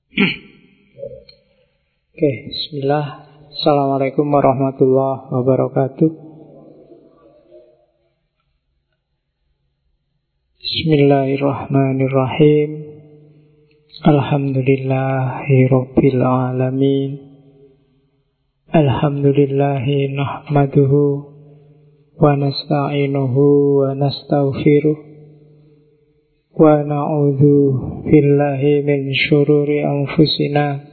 Oke, bismillah. Assalamualaikum warahmatullahi wabarakatuh. Bismillahirrahmanirrahim. Alhamdulillahi rabbil alamin. Alhamdulillahi nahmaduhu wa nasta'inuhu wa nastaghfiruh. Wa na'udzu billahi min syururi anfusina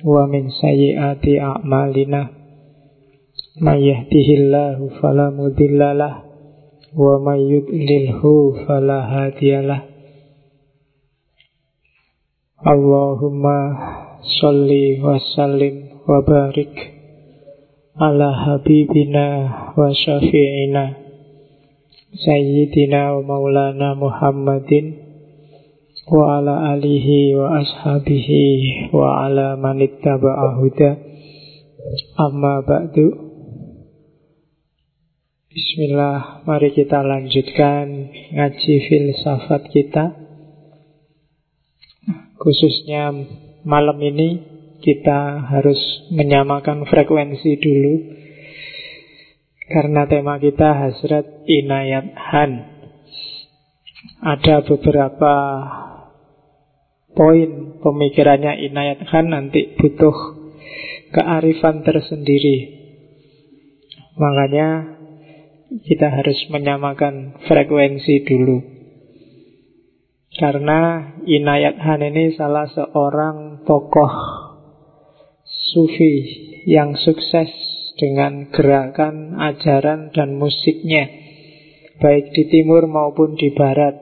wa min sayyiati a'malina. May yahdihillahu fala mudhillalah wa may yudlilhu fala hadiyalah. Allahumma sholli wa sallim wa barik ala habibina wa syafi'ina Sayyidina wa maulana Muhammadin wa ala alihi wa ashabihi wa ala manittaba'a huda. Amma ba'du. Bismillah, mari kita lanjutkan ngaji filsafat kita. Khususnya malam ini kita harus menyamakan frekuensi dulu, karena tema kita Hasrat Inayat Khan. Ada beberapa poin pemikirannya Inayat Khan, nanti butuh kearifan tersendiri. Makanya kita harus menyamakan frekuensi dulu. Karena Inayat Khan ini salah seorang tokoh sufi yang sukses dengan gerakan, ajaran, dan musiknya, baik di timur maupun di barat.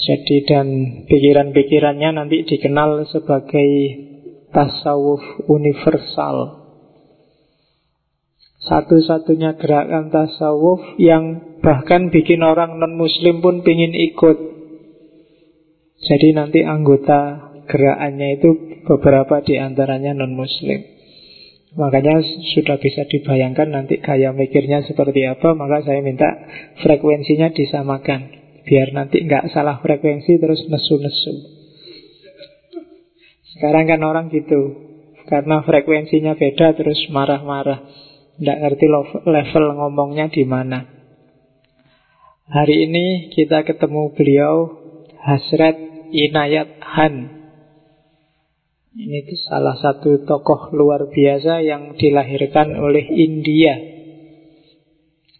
Jadi dan pikiran-pikirannya nanti dikenal sebagai tasawuf universal. Satu-satunya gerakan tasawuf yang bahkan bikin orang non-muslim pun pingin ikut. Jadi nanti anggota gerakannya itu beberapa di antaranya non-muslim. Makanya sudah bisa dibayangkan nanti gaya mikirnya seperti apa. Maka saya minta frekuensinya disamakan, biar nanti nggak salah frekuensi terus nesu-nesu. Sekarang kan orang gitu, karena frekuensinya beda terus marah-marah, nggak ngerti level ngomongnya di mana. Hari ini kita ketemu beliau, Hasrat Inayat Khan. Ini salah satu tokoh luar biasa yang dilahirkan oleh India.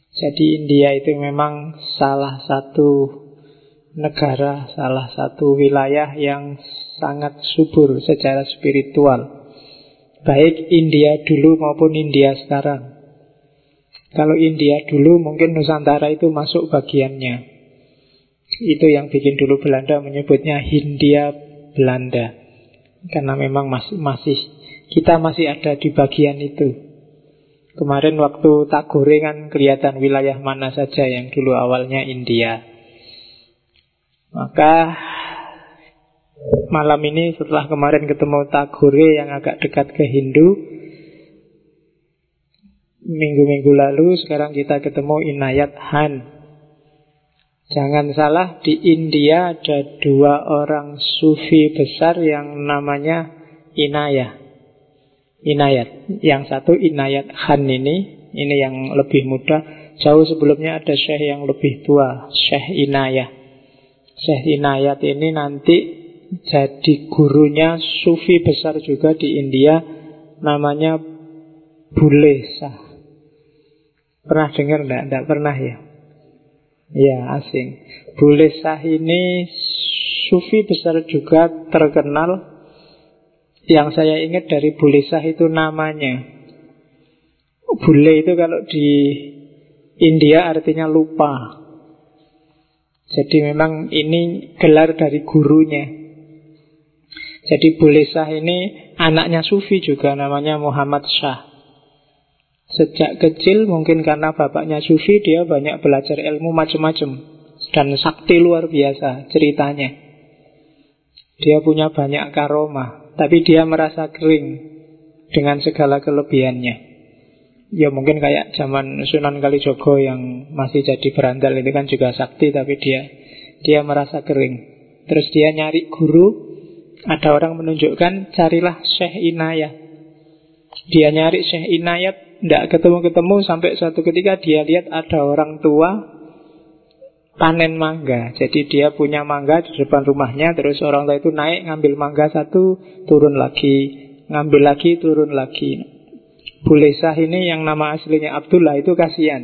Jadi India itu memang salah satu negara, salah satu wilayah yang sangat subur secara spiritual. Baik India dulu maupun India sekarang. Kalau India dulu mungkin Nusantara itu masuk bagiannya. Itu yang bikin dulu Belanda menyebutnya Hindia Belanda. Karena memang kita masih ada di bagian itu. Kemarin waktu Tagore kan kelihatan wilayah mana saja yang dulu awalnya India. Maka malam ini setelah kemarin ketemu Tagore yang agak dekat ke Hindu, minggu-minggu lalu sekarang kita ketemu Inayat Khan. Jangan salah, di India ada dua orang sufi besar yang namanya Inayat. Yang satu Inayat Khan ini yang lebih muda. Jauh sebelumnya ada syekh yang lebih tua, Syekh Inayat. Syekh Inayat ini nanti jadi gurunya sufi besar juga di India, namanya Bule Shah. Pernah dengar enggak? Enggak pernah ya? Ya, asing. Bule Shah ini sufi besar juga, terkenal. Yang saya ingat dari Bule Shah itu namanya. Bule itu kalau di India artinya lupa. Jadi memang ini gelar dari gurunya. Jadi Bule Shah ini anaknya sufi juga, namanya Muhammad Shah. Sejak kecil mungkin karena bapaknya sufi, dia banyak belajar ilmu macam-macam dan sakti luar biasa ceritanya. Dia punya banyak karomah, tapi dia merasa kering dengan segala kelebihannya. Ya mungkin kayak zaman Sunan Kalijogo yang masih jadi berandal, ini kan juga sakti, tapi dia merasa kering. Terus dia nyari guru. Ada orang menunjukkan, carilah Syekh Inayat. Dia nyari Syekh Inayat, tidak ketemu-ketemu, sampai suatu ketika dia lihat ada orang tua panen mangga. Jadi dia punya mangga di depan rumahnya. Terus orang tua itu naik, ngambil mangga satu, turun lagi, ngambil lagi, turun lagi. Bulesah ini yang nama aslinya Abdullah itu kasihan.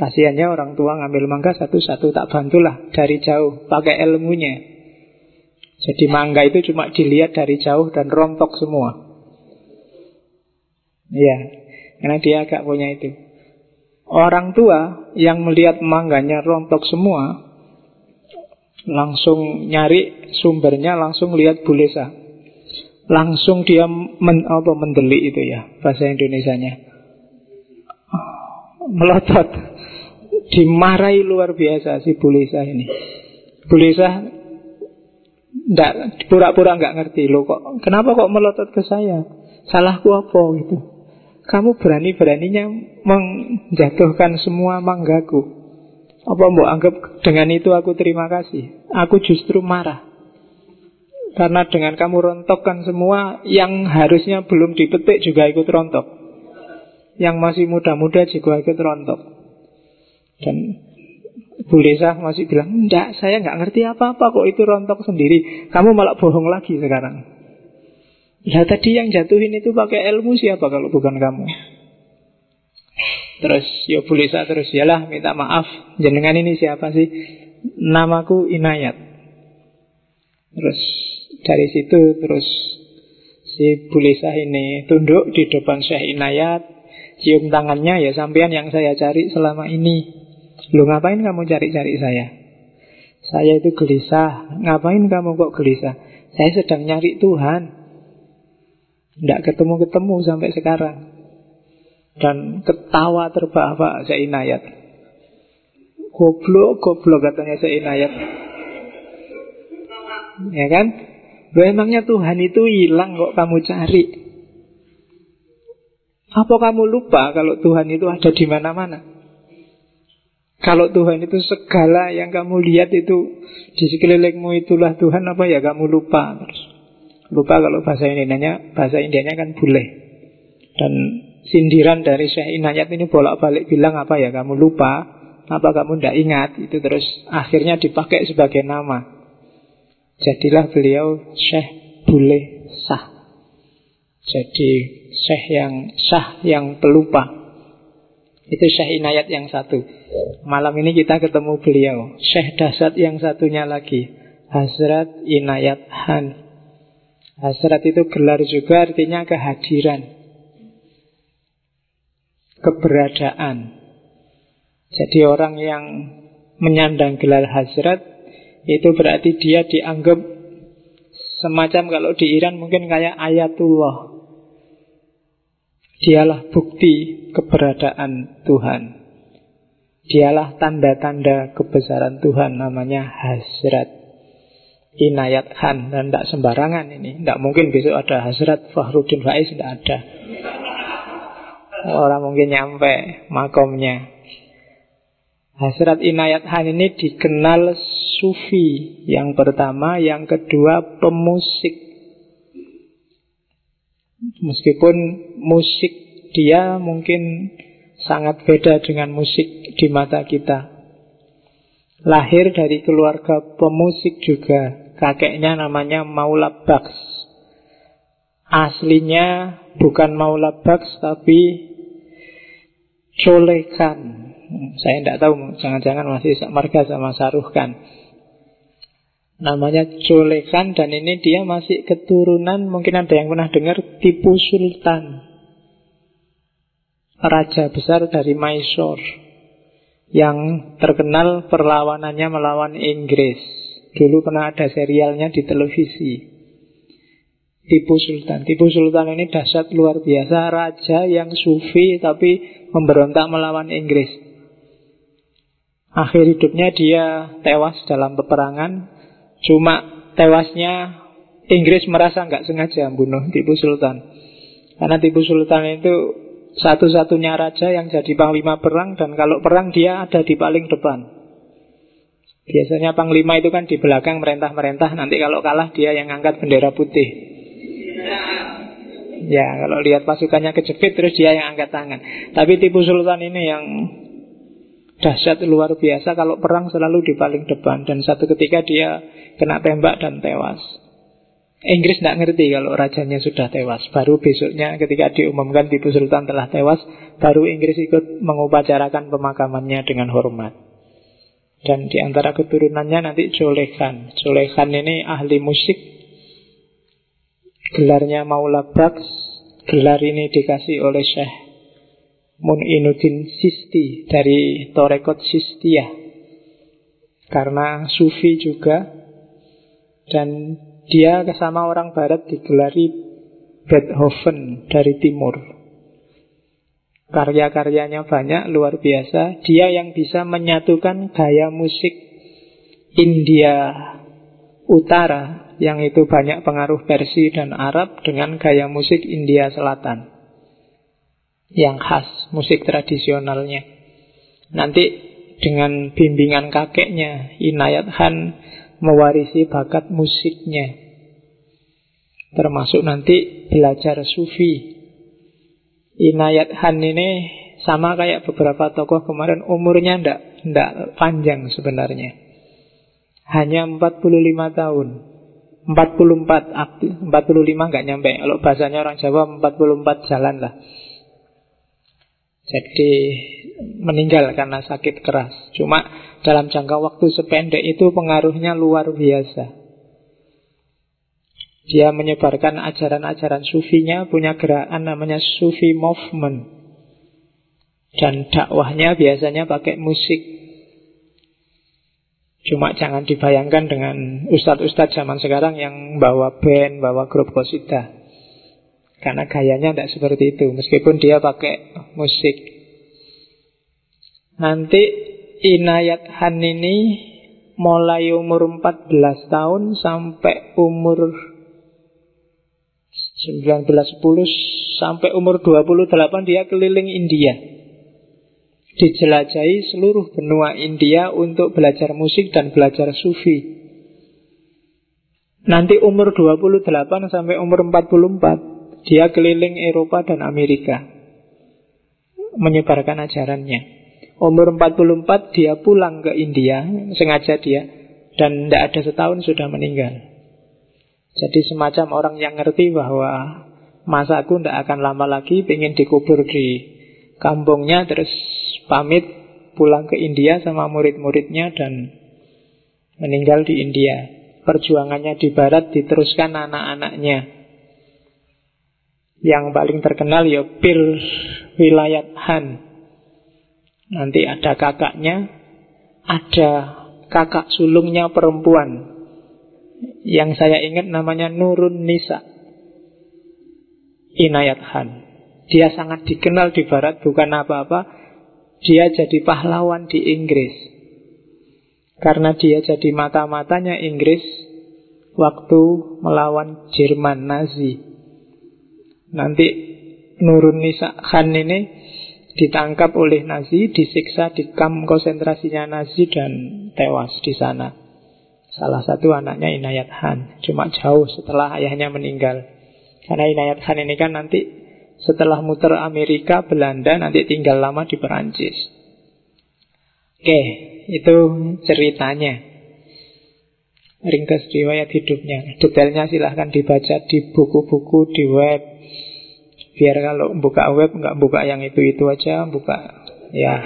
Kasihannya orang tua ngambil mangga satu-satu, tak bantulah dari jauh, pakai ilmunya. Jadi mangga itu cuma dilihat dari jauh dan rontok semua. Iya, karena dia agak punya itu. Orang tua yang melihat mangganya rontok semua, langsung nyari sumbernya, langsung lihat Bulesah. Langsung dia mendelik itu ya, bahasa Indonesianya. Melotot. Dimarahi luar biasa si Bulesah ini. Bulesah pura-pura nggak ngerti. Loh kok, kenapa kok melotot ke saya? Salahku apa gitu? Kamu berani-beraninya menjatuhkan semua manggaku. Apa mbok anggap dengan itu aku terima kasih? Aku justru marah. Karena dengan kamu rontokkan semua, yang harusnya belum dipetik juga ikut rontok. Yang masih muda-muda juga ikut rontok. Dan Bulesah masih bilang, enggak, saya nggak ngerti apa-apa kok, itu rontok sendiri. Kamu malah bohong lagi sekarang. Ya tadi yang jatuhin itu pakai ilmu siapa kalau bukan kamu? Terus ya Bulesah terus, yalah minta maaf, jenengan ini siapa sih? Namaku Inayat. Terus dari situ terus si Bulesah ini tunduk di depan Syekh Inayat, cium tangannya, ya sampean yang saya cari selama ini. Lu ngapain kamu cari-cari saya? Saya itu gelisah. Ngapain kamu kok gelisah? Saya sedang nyari Tuhan. Tidak ketemu-ketemu sampai sekarang. Dan ketawa terbahak-bahak Syekh Inayat. Goblok katanya Syekh Inayat. Ya kan? Loh, emangnya Tuhan itu hilang kok kamu cari? Apa kamu lupa kalau Tuhan itu ada di mana-mana? Kalau Tuhan itu segala yang kamu lihat itu di sekelilingmu itulah Tuhan, apa ya kamu lupa? Lupa kalau bahasa Indianya kan boleh. Dan sindiran dari Syekh Inayat ini bolak-balik bilang, apa ya kamu lupa? Apa kamu tidak ingat? Itu terus akhirnya dipakai sebagai nama. Jadilah beliau Syekh Bulesah. Jadi Syekh yang sah, yang pelupa. Itu Syekh Inayat yang satu. Malam ini kita ketemu beliau. Syekh dahsyat yang satunya lagi, Hazrat Inayat Han. Hazrat itu gelar juga, artinya kehadiran, keberadaan. Jadi orang yang menyandang gelar Hazrat itu berarti dia dianggap semacam, kalau di Iran mungkin kayak Ayatullah. Dialah bukti keberadaan Tuhan. Dialah tanda-tanda kebesaran Tuhan, namanya Hazrat Inayat Han. Dan tidak sembarangan ini. Tidak mungkin besok ada Hazrat Fakhruddin Faiz, tidak ada. Orang mungkin nyampe makomnya. Hazrat Inayat Han ini dikenal sufi yang pertama, yang kedua pemusik. Meskipun musik dia mungkin sangat beda dengan musik di mata kita. Lahir dari keluarga pemusik juga. Kakeknya namanya Maula Baks. Aslinya bukan Maula Baks tapi Colekan. Saya tidak tahu, jangan-jangan masih marga sama Saruh Khan. Namanya Colekan, dan ini dia masih keturunan, mungkin ada yang pernah dengar, Tipu Sultan, raja besar dari Mysore, yang terkenal perlawanannya melawan Inggris. Dulu pernah ada serialnya di televisi, Tipu Sultan. Tipu Sultan ini dahsyat luar biasa, raja yang sufi tapi memberontak melawan Inggris. Akhir hidupnya dia tewas dalam peperangan. Cuma tewasnya Inggris merasa nggak sengaja membunuh Tipu Sultan. Karena Tipu Sultan itu satu-satunya raja yang jadi panglima perang, dan kalau perang dia ada di paling depan. Biasanya panglima itu kan di belakang merentah-merentah, nanti kalau kalah dia yang angkat bendera putih. Ya, kalau lihat pasukannya kejepit terus dia yang angkat tangan. Tapi tipu sultan ini yang dahsyat luar biasa, kalau perang selalu di paling depan. Dan satu ketika dia kena tembak dan tewas. Inggris tidak ngerti kalau rajanya sudah tewas. Baru besoknya ketika diumumkan tipu sultan telah tewas, baru Inggris ikut mengupacarakan pemakamannya dengan hormat. Dan di antara keturunannya nanti Choleh Khan. Choleh Khan ini ahli musik, gelarnya Maula Bakhsh. Gelar ini dikasih oleh Syekh Mu'inuddin Sisti dari Torekot Sistiyah, karena sufi juga. Dan dia sama orang barat digelari Beethoven dari timur. Karya-karyanya banyak, luar biasa. Dia yang bisa menyatukan gaya musik India Utara, yang itu banyak pengaruh Persia dan Arab, dengan gaya musik India Selatan yang khas, musik tradisionalnya. Nanti dengan bimbingan kakeknya, Inayat Khan mewarisi bakat musiknya, termasuk nanti belajar sufi. Inayat Khan ini sama kayak beberapa tokoh kemarin, umurnya ndak panjang sebenarnya. Hanya 45 tahun. 44 aktif, 45 nggak nyampe. Kalau bahasanya orang Jawa 44 jalan lah. Jadi meninggal karena sakit keras. Cuma dalam jangka waktu sependek itu pengaruhnya luar biasa. Dia menyebarkan ajaran-ajaran sufinya, punya gerakan namanya Sufi Movement. Dan dakwahnya biasanya pakai musik. Cuma jangan dibayangkan dengan ustadz-ustadz zaman sekarang yang bawa band, bawa grup qasidah. Karena gayanya tidak seperti itu, meskipun dia pakai musik. Nanti Inayat Khan ini mulai umur 14 tahun sampai umur 1910 sampai umur 28 dia keliling India. Dijelajahi seluruh benua India untuk belajar musik dan belajar sufi. Nanti umur 28 sampai umur 44 dia keliling Eropa dan Amerika menyebarkan ajarannya. Umur 44 dia pulang ke India, sengaja dia, dan tidak ada setahun sudah meninggal. Jadi semacam orang yang ngerti bahwa masaku tidak akan lama lagi, pengen dikubur di kampungnya, terus pamit pulang ke India sama murid-muridnya dan meninggal di India. Perjuangannya di barat diteruskan anak-anaknya. Yang paling terkenal ya Pir Wilayat Khan. Nanti ada kakaknya, ada kakak sulungnya perempuan. Yang saya ingat namanya Nurun Nisa Inayat Khan. Dia sangat dikenal di barat, bukan apa-apa, dia jadi pahlawan di Inggris. Karena dia jadi mata-matanya Inggris waktu melawan Jerman Nazi. Nanti Nurun Nisa Khan ini ditangkap oleh Nazi, disiksa di kamp konsentrasinya Nazi dan tewas di sana. Salah satu anaknya Inayat Khan, cuma jauh setelah ayahnya meninggal. Karena Inayat Khan ini kan nanti setelah muter Amerika, Belanda, nanti tinggal lama di Perancis. Oke, itu ceritanya. Ringkas riwayat hidupnya. Detailnya silahkan dibaca di buku-buku, di web. Biar kalau buka web nggak buka yang itu-itu aja, buka ya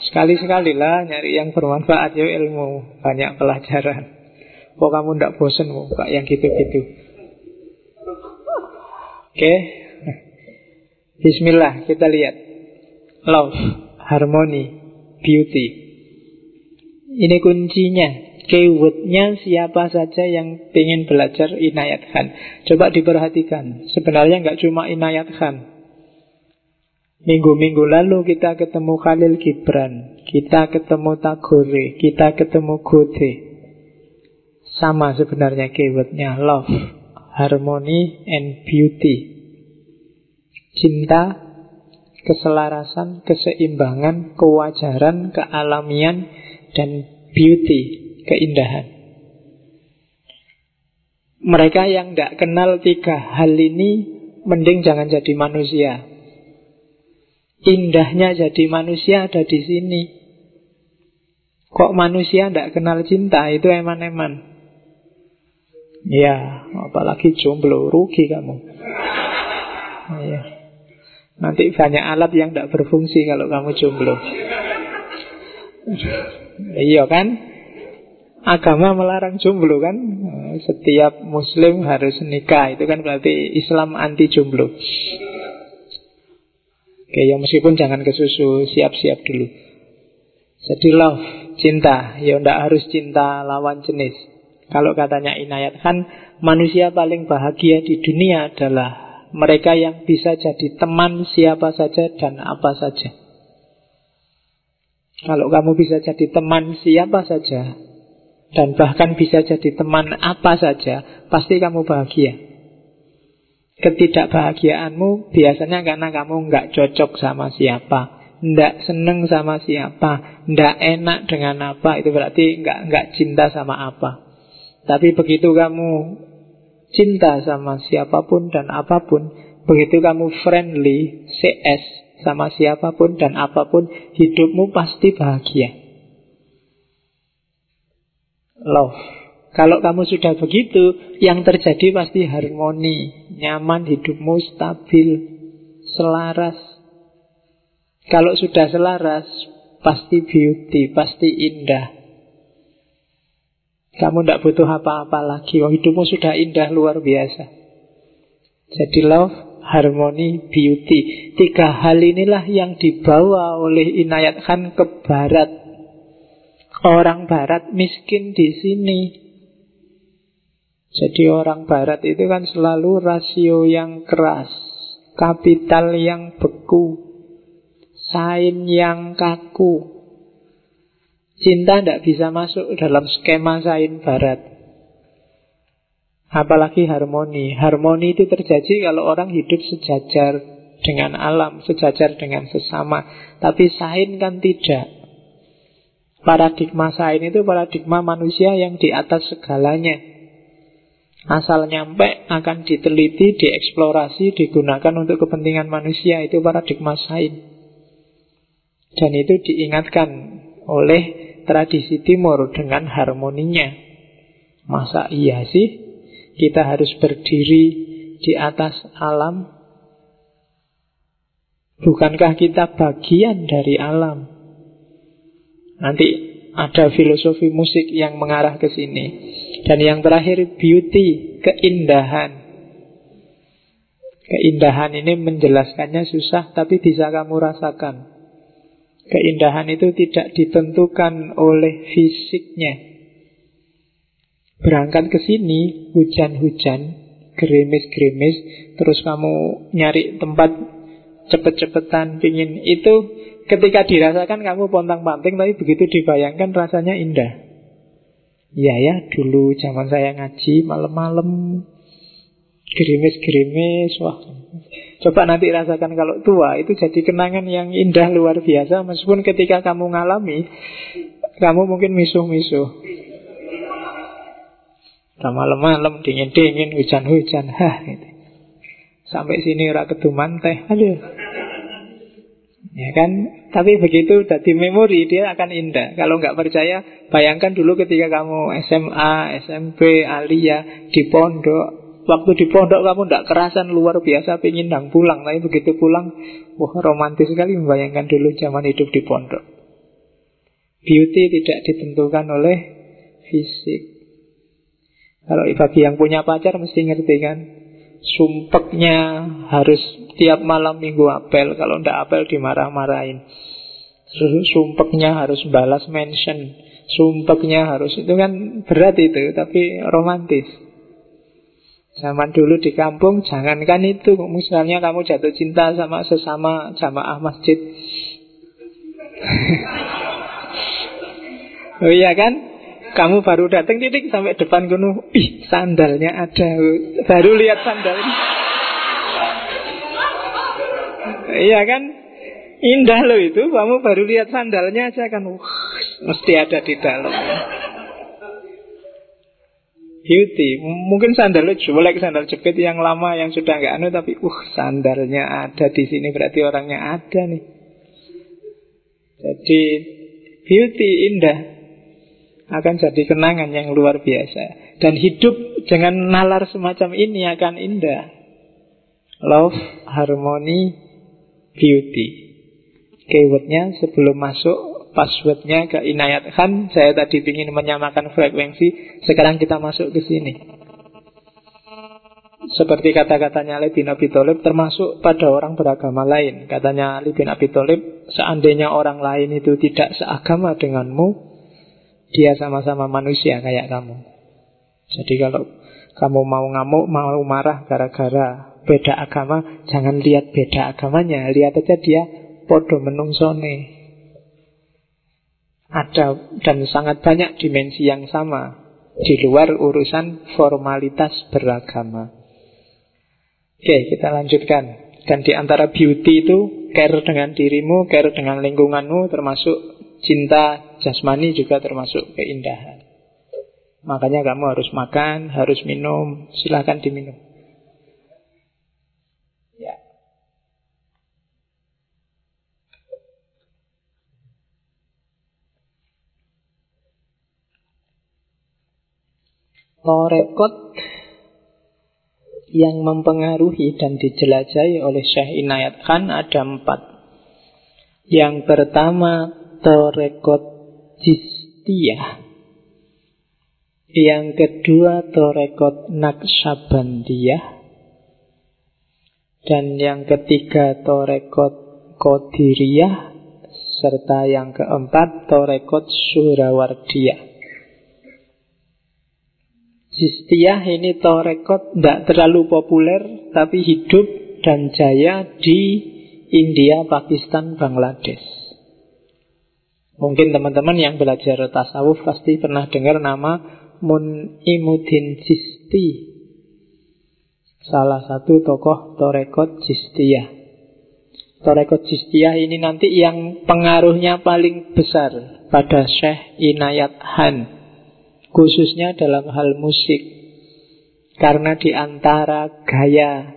sekali-sekali lah nyari yang bermanfaat, ya ilmu, banyak pelajaran. Kok kamu ndak bosen buka yang gitu-gitu? Oke. Bismillah, kita lihat. Love, harmony, beauty. Ini kuncinya. Keywordnya siapa saja yang ingin belajar Inayat Khan. Coba diperhatikan. Sebenarnya nggak cuma Inayat Khan. Minggu-minggu lalu kita ketemu Khalil Gibran, kita ketemu Tagore, kita ketemu Goethe. Sama sebenarnya keywordnya, love, harmony, and beauty. Cinta, keselarasan, keseimbangan, kewajaran, kealamian, dan beauty, keindahan. Mereka yang tidak kenal 3 hal ini, mending jangan jadi manusia. Indahnya jadi manusia ada di sini. Kok manusia tidak kenal cinta, itu eman-eman. Ya, apalagi jomblo, rugi kamu. Ya. Nanti banyak alat yang tidak berfungsi kalau kamu jomblo. Iya kan? Agama melarang jomblo kan? Setiap muslim harus nikah. Itu kan berarti Islam anti jomblo. Oke, ya meskipun jangan kesusu, siap-siap dulu. Jadi love, cinta. Ya tidak harus cinta lawan jenis. Kalau katanya Inayat Khan, manusia paling bahagia di dunia adalah mereka yang bisa jadi teman siapa saja dan apa saja. Kalau kamu bisa jadi teman siapa saja dan bahkan bisa jadi teman apa saja, pasti kamu bahagia. Ketidakbahagiaanmu biasanya karena kamu nggak cocok sama siapa, nggak seneng sama siapa, nggak enak dengan apa. Itu berarti nggak cinta sama apa. Tapi begitu kamu cinta sama siapapun dan apapun, begitu kamu friendly, CS sama siapapun dan apapun, hidupmu pasti bahagia. Love. Kalau kamu sudah begitu, yang terjadi pasti harmoni, nyaman, hidupmu stabil, selaras. Kalau sudah selaras, pasti beauty, pasti indah. Kamu tidak butuh apa-apa lagi. Hidupmu sudah indah luar biasa. Jadi love, harmoni, beauty. 3 hal inilah yang dibawa oleh Inayat Khan ke barat. Orang barat miskin di sini. Jadi orang barat itu kan selalu rasio yang keras, kapital yang beku, sains yang kaku. Cinta tidak bisa masuk dalam skema sains barat. Apalagi harmoni. Harmoni itu terjadi kalau orang hidup sejajar dengan alam, sejajar dengan sesama. Tapi sains kan tidak. Paradigma sains itu paradigma manusia yang di atas segalanya. Asal nyampe akan diteliti, dieksplorasi, digunakan untuk kepentingan manusia. Itu paradigma sains. Dan itu diingatkan oleh tradisi timur dengan harmoninya. Masa iya sih kita harus berdiri di atas alam? Bukankah kita bagian dari alam? Nanti ada filosofi musik yang mengarah ke sini. Dan yang terakhir beauty, keindahan. Keindahan ini menjelaskannya susah, tapi bisa kamu rasakan. Keindahan itu tidak ditentukan oleh fisiknya. Berangkat ke sini, hujan-hujan, gerimis-gerimis, terus kamu nyari tempat cepet-cepetan, pingin itu, ketika dirasakan kamu pontang-panting, tapi begitu dibayangkan rasanya indah. Iya ya, dulu zaman saya ngaji malam-malam, gerimis-gerimis, wah. Coba nanti rasakan kalau tua, itu jadi kenangan yang indah luar biasa. Meskipun ketika kamu ngalami, kamu mungkin misuh-misuh. Malam-malam, dingin-dingin, hujan-hujan, gitu. Sampai sini ora keduman teh, aduh. Ya kan? Tapi begitu jadi memori, dia akan indah. Kalau nggak percaya, bayangkan dulu ketika kamu SMA, SMP, Alia, di pondok. Waktu di pondok kamu tidak kerasan luar biasa pengen nang pulang. Tapi begitu pulang, wah romantis sekali membayangkan dulu zaman hidup di pondok. Beauty tidak ditentukan oleh fisik. Kalau bagi yang punya pacar mesti ngerti kan, sumpeknya harus tiap malam minggu apel. Kalau tidak apel dimarah-marahin. Sumpeknya harus balas mention. Sumpeknya harus, itu kan berat itu, tapi romantis. Zaman dulu di kampung, jangankan itu, misalnya kamu jatuh cinta sama sesama jamaah masjid. Oh iya kan? Kamu baru datang titik sampai depan gunung, ih sandalnya ada, baru lihat sandalnya. Iya kan? Indah loh itu, kamu baru lihat sandalnya aja kan, mesti ada di dalam. beauty. Mungkin sandalnya jelek, sandal jepit yang lama yang sudah nggak anu, tapi sandalnya ada di sini berarti orangnya ada nih. Jadi beauty indah akan jadi kenangan yang luar biasa. Dan hidup dengan nalar semacam ini akan indah. Love, harmony, beauty. Keywordnya sebelum masuk passwordnya ke Inayat Khan. Saya tadi ingin menyamakan frekuensi. Sekarang kita masuk ke sini. Seperti kata-katanya Ali bin Abi Thalib, termasuk pada orang beragama lain. Katanya Ali bin Abi Thalib, seandainya orang lain itu tidak seagama denganmu, dia sama-sama manusia kayak kamu. Jadi kalau kamu mau ngamuk, mau marah gara-gara beda agama, jangan lihat beda agamanya, lihat aja dia podo menungsone. Ada dan sangat banyak dimensi yang sama di luar urusan formalitas beragama. Oke, kita lanjutkan. Dan di antara beauty itu, care dengan dirimu, care dengan lingkunganmu, termasuk cinta jasmani juga termasuk keindahan. Makanya kamu harus makan, harus minum, silahkan diminum. Ya. Torekot yang mempengaruhi dan dijelajahi oleh Syekh Inayat Khan ada 4. Yang pertama, torekot Chistiyah. Yang kedua, torekot Naqsyabandiyah. Dan yang ketiga, torekot Qadiriyah. Serta yang keempat, torekot Suhrawardiyah. Chistiyah ini torekot tidak terlalu populer, tapi hidup dan jaya di India, Pakistan, Bangladesh. Mungkin teman-teman yang belajar tasawuf pasti pernah dengar nama Mun'imuddin Chisti, salah satu tokoh torekot Chistiyah. Torekot Chistiyah ini nanti yang pengaruhnya paling besar pada Syekh Inayat Khan, khususnya dalam hal musik. Karena di antara gaya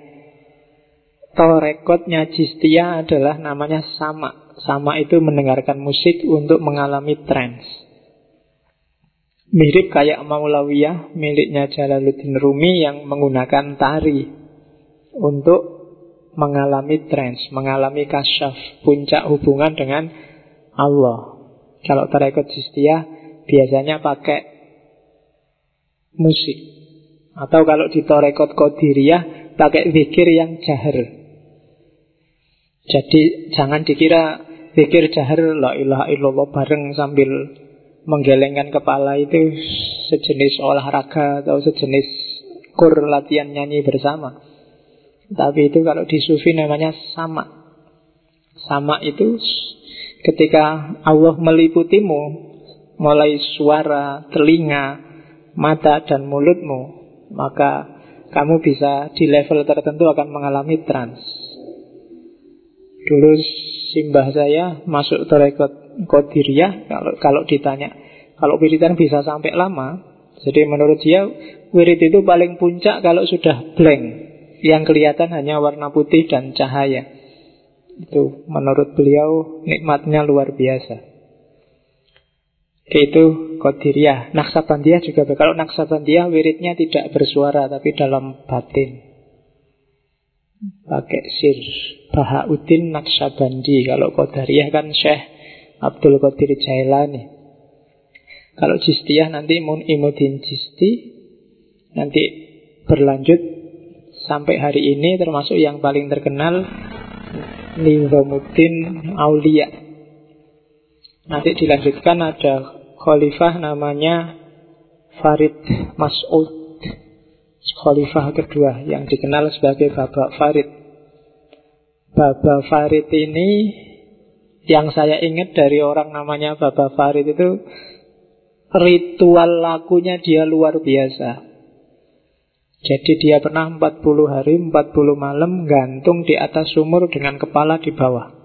torekotnya Chistiyah adalah namanya sama. Sama itu mendengarkan musik untuk mengalami trance. Mirip kayak Maulawiyah miliknya Jalaluddin Rumi yang menggunakan tari untuk mengalami trance, mengalami kasyaf, puncak hubungan dengan Allah. Kalau tarekat Chistiyah biasanya pakai musik. Atau kalau di tarekat Qadiriyah pakai zikir yang jahar. Jadi jangan dikira zikir jahar la ilaha illallah bareng sambil menggelengkan kepala itu sejenis olahraga atau sejenis kur latihan nyanyi bersama. Tapi itu kalau di sufi namanya sama. Sama itu ketika Allah meliputimu, mulai suara, telinga, mata dan mulutmu, maka kamu bisa di level tertentu akan mengalami trance. Dulu simbah saya masuk tarekat Qadiriyah, kalau ditanya, kalau wiridan bisa sampai lama. Jadi menurut dia wirid itu paling puncak kalau sudah blank, yang kelihatan hanya warna putih dan cahaya. Itu menurut beliau nikmatnya luar biasa. Itu Qadiriyah. Naqsyabandiyah juga. Kalau Naqsyabandiyah wiridnya tidak bersuara tapi dalam batin, pakai sir. Bahauddin Naqsyabandi. Kalau Qadariyah kan Syekh Abdul Qadir Jailani. Kalau Chistiyah nanti Mun'imuddin Chisti. Nanti berlanjut sampai hari ini, termasuk yang paling terkenal Nizamuddin Aulia. Nanti dilanjutkan ada khalifah namanya Farid Mas'ud, khalifah kedua yang dikenal sebagai Baba Farid. Baba Farid ini yang saya ingat dari orang namanya Baba Farid itu, ritual lakunya dia luar biasa. Jadi dia pernah 40 hari 40 malam gantung di atas sumur dengan kepala di bawah.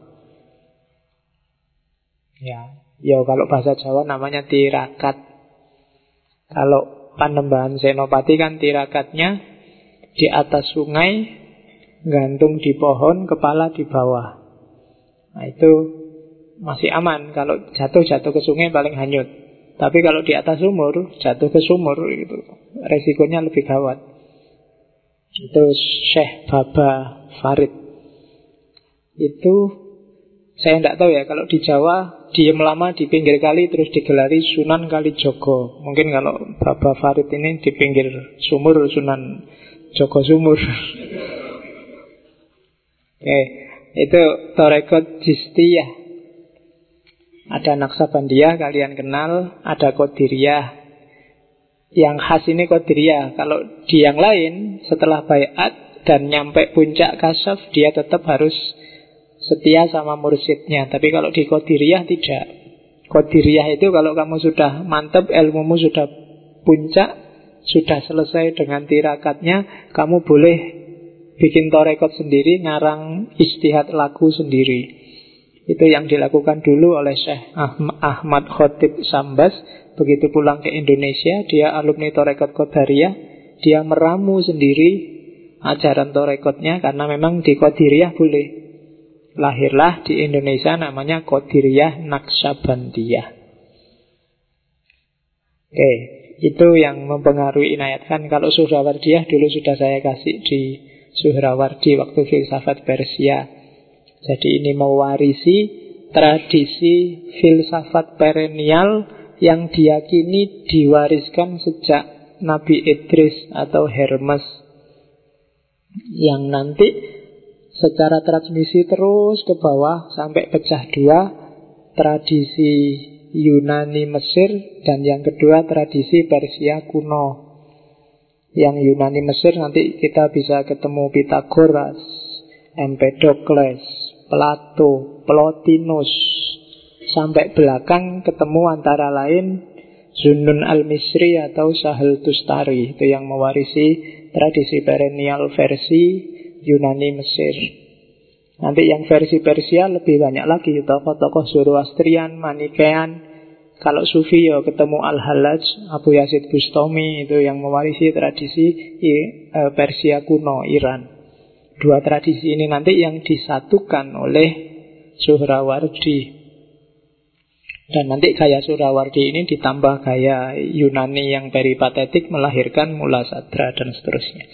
Ya kalau bahasa Jawa namanya tirakat. Kalau Panembahan Senopati kan tirakatnya di atas sungai, gantung di pohon, kepala di bawah. Nah itu masih aman. Kalau jatuh ke sungai paling hanyut. Tapi kalau di atas sumur, jatuh ke sumur itu resikonya lebih gawat. Itu Syekh Baba Farid. Itu saya tidak tahu ya, kalau di Jawa diem lama di pinggir kali terus digelari Sunan Kalijogo. Mungkin kalau Baba Farid ini di pinggir sumur, Sunan Jogo Sumur. Oke, itu Torekot Jistiyah. Ada Naksabandiyah, kalian kenal. Ada Qadiriyah. Yang khas ini Qadiriyah. Kalau di yang lain, setelah baiat dan nyampe puncak kasyaf, dia tetap harus setia sama mursyidnya. Tapi kalau di Qadiriyah tidak. Qadiriyah itu kalau kamu sudah mantap, ilmumu sudah puncak, sudah selesai dengan tirakatnya, kamu boleh bikin torekot sendiri, ngarang istihad lagu sendiri. Itu yang dilakukan dulu oleh Syekh Ahmad Khotib Sambas. Begitu pulang ke Indonesia, dia alumni Torekot Qadariyah. Dia meramu sendiri ajaran torekotnya, karena memang di Qadiriyah boleh. Lahirlah di Indonesia namanya Qadiriyah Naksabandiyah. Oke, itu yang mempengaruhi Inayat Khan. Kalau Suhrawardiyah dulu sudah saya kasih di Suhrawardi waktu filsafat Persia. Jadi ini mewarisi tradisi filsafat perennial yang diyakini diwariskan sejak Nabi Idris atau Hermes, yang nanti secara transmisi terus ke bawah sampai pecah dua, tradisi Yunani Mesir dan yang kedua tradisi Persia kuno. Yang Yunani Mesir nanti kita bisa ketemu Pythagoras, Empedokles, Plato, Plotinus. Sampai belakang ketemu antara lain Zunnun al-Misri atau Sahel Tustari. Itu yang mewarisi tradisi perennial versi Yunani Mesir. Nanti yang versi Persia lebih banyak lagi, tokoh-tokoh Zoroastrian, Manikean. Kalau Sufi ya ketemu Al-Hallaj, Abu Yazid Bustami. Itu yang mewarisi tradisi Persia kuno, Iran. Dua tradisi ini nanti yang disatukan oleh Suhrawardi. Dan nanti gaya Suhrawardi ini ditambah gaya Yunani yang peripatetik, melahirkan Mula Sadra dan seterusnya.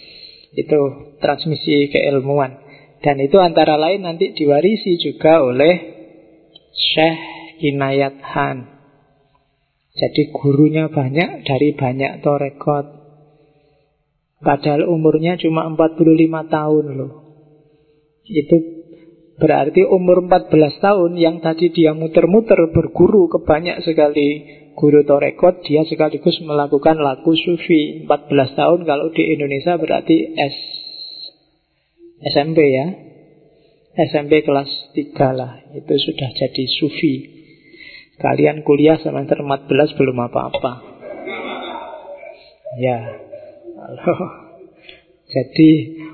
Itu transmisi keilmuan. Dan itu antara lain nanti diwarisi juga oleh Syekh Inayat Khan. Jadi gurunya banyak dari banyak torekot. Padahal umurnya cuma 45 tahun loh. Itu berarti umur 14 tahun yang tadi dia muter-muter berguru ke banyak sekali guru torekot, dia sekaligus melakukan laku sufi. 14 tahun kalau di Indonesia berarti SMP ya. SMP kelas 3 lah. Itu sudah jadi sufi. Kalian kuliah semester 14 belum apa-apa. Ya. Jadi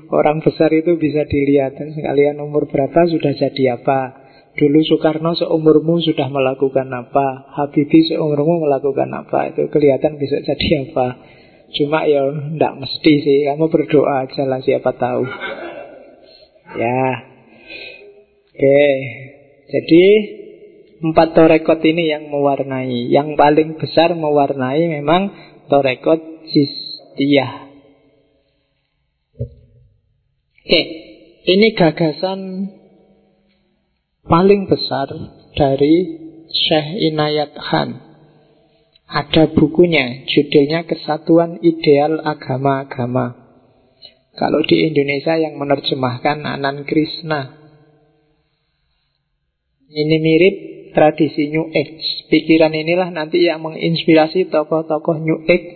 orang besar itu bisa dilihat. Kalian umur berapa sudah jadi apa. Dulu Soekarno seumurmu sudah melakukan apa, Habibie seumurmu melakukan apa. Itu kelihatan bisa jadi apa. Cuma ya tidak mesti sih. Kamu berdoa aja lah, siapa tahu. Ya. Oke. Jadi 4 torekot ini yang mewarnai. Yang paling besar mewarnai memang torekot Jistiyah. Oke, ini gagasan paling besar dari Syekh Inayat Khan. Ada bukunya, judulnya Kesatuan Ideal Agama-Agama. Kalau di Indonesia yang menerjemahkan Anan Krishna. Ini mirip tradisi New Age. Pikiran inilah nanti yang menginspirasi tokoh-tokoh New Age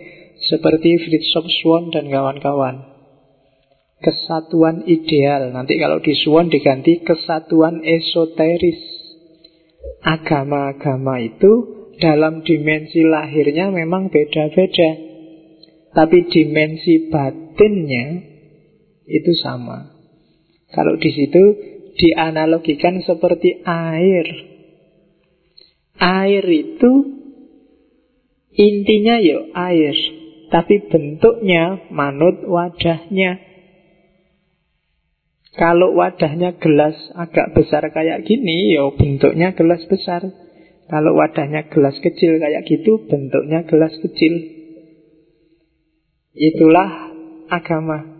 seperti Fritjof Swan dan kawan-kawan. Kesatuan ideal. Nanti kalau di Swan diganti kesatuan esoteris. Agama-agama itu dalam dimensi lahirnya memang beda-beda, tapi dimensi batinnya itu sama. Kalau di situ dianalogikan seperti air. Air itu intinya ya air, tapi bentuknya manut wadahnya. Kalau wadahnya gelas agak besar kayak gini, ya bentuknya gelas besar. Kalau wadahnya gelas kecil kayak gitu, bentuknya gelas kecil. Itulah agama.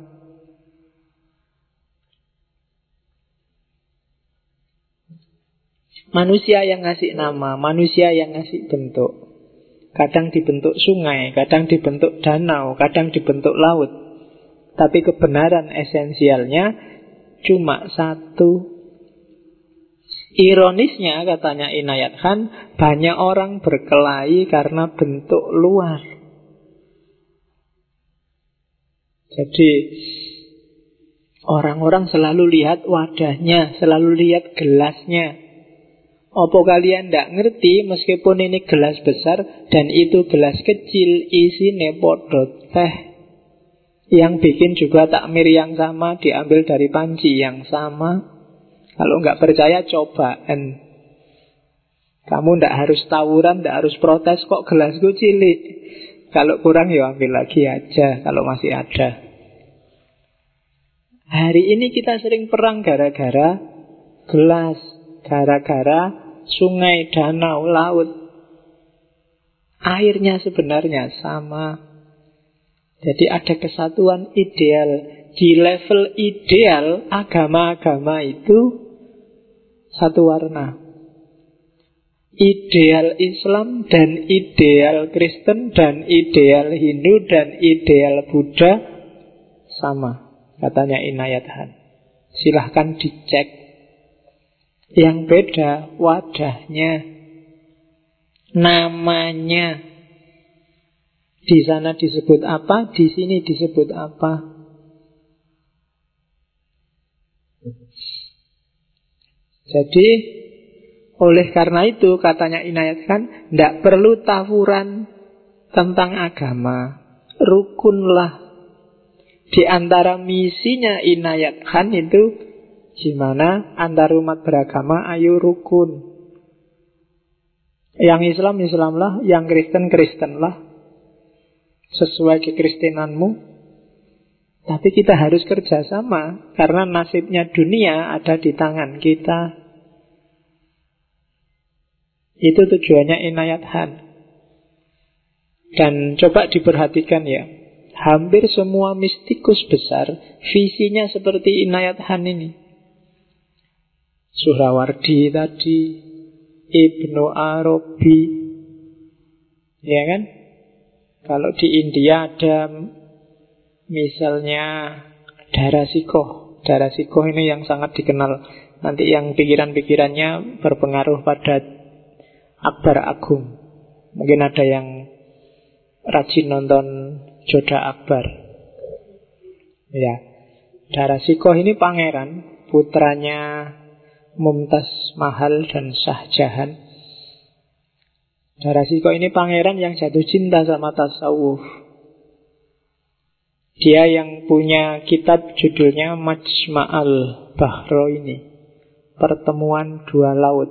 Manusia yang ngasih nama, manusia yang ngasih bentuk. Kadang dibentuk sungai, kadang dibentuk danau, kadang dibentuk laut. Tapi kebenaran esensialnya cuma satu. Ironisnya, katanya Inayat Khan, banyak orang berkelahi karena bentuk luar. Jadi orang-orang selalu lihat wadahnya, selalu lihat gelasnya. Apa kalian tidak ngerti, meskipun ini gelas besar dan itu gelas kecil, isinya podo teh. Yang bikin juga takmir yang sama, diambil dari panci yang sama. Kalau nggak percaya, cobaan. Kamu tidak harus tawuran, tidak harus protes, kok gelasku cilik. Kalau kurang ya ambil lagi aja, kalau masih ada. Hari ini kita sering perang gara-gara gelas, gara-gara sungai, danau, laut. Airnya sebenarnya sama. Jadi ada kesatuan ideal. Di level ideal, agama-agama itu satu warna. Ideal Islam dan ideal Kristen dan ideal Hindu dan ideal Buddha sama, katanya Inayat Khan. Silahkan dicek. Yang beda wadahnya, namanya. Di sana disebut apa, di sini disebut apa. Jadi oleh karena itu, katanya Inayat Khan, tidak perlu tawuran tentang agama. Rukunlah. Di antara misinya Inayat Khan itu gimana antar umat beragama, ayo rukun. Yang Islam, Islamlah. Yang Kristen, Kristenlah. Sesuai kekristenanmu. Tapi kita harus kerjasama, karena nasibnya dunia ada di tangan kita. Itu tujuannya Inayat Khan. Dan coba diperhatikan ya, hampir semua mistikus besar visinya seperti Inayat Khan ini. Suhrawardi tadi, Ibnu Arabi, ya kan? Kalau di India ada misalnya Darasikoh. Darasikoh ini yang sangat dikenal. Nanti yang pikiran-pikirannya berpengaruh pada Akbar Agung. Mungkin ada yang rajin nonton Joda Akbar. Ya, Darasikoh ini pangeran, putranya Mumtaz Mahal dan Shah Jahan. Darasikoh ini pangeran yang jatuh cinta sama tasawuf. Dia yang punya kitab judulnya Majma'al Bahraini, pertemuan dua laut.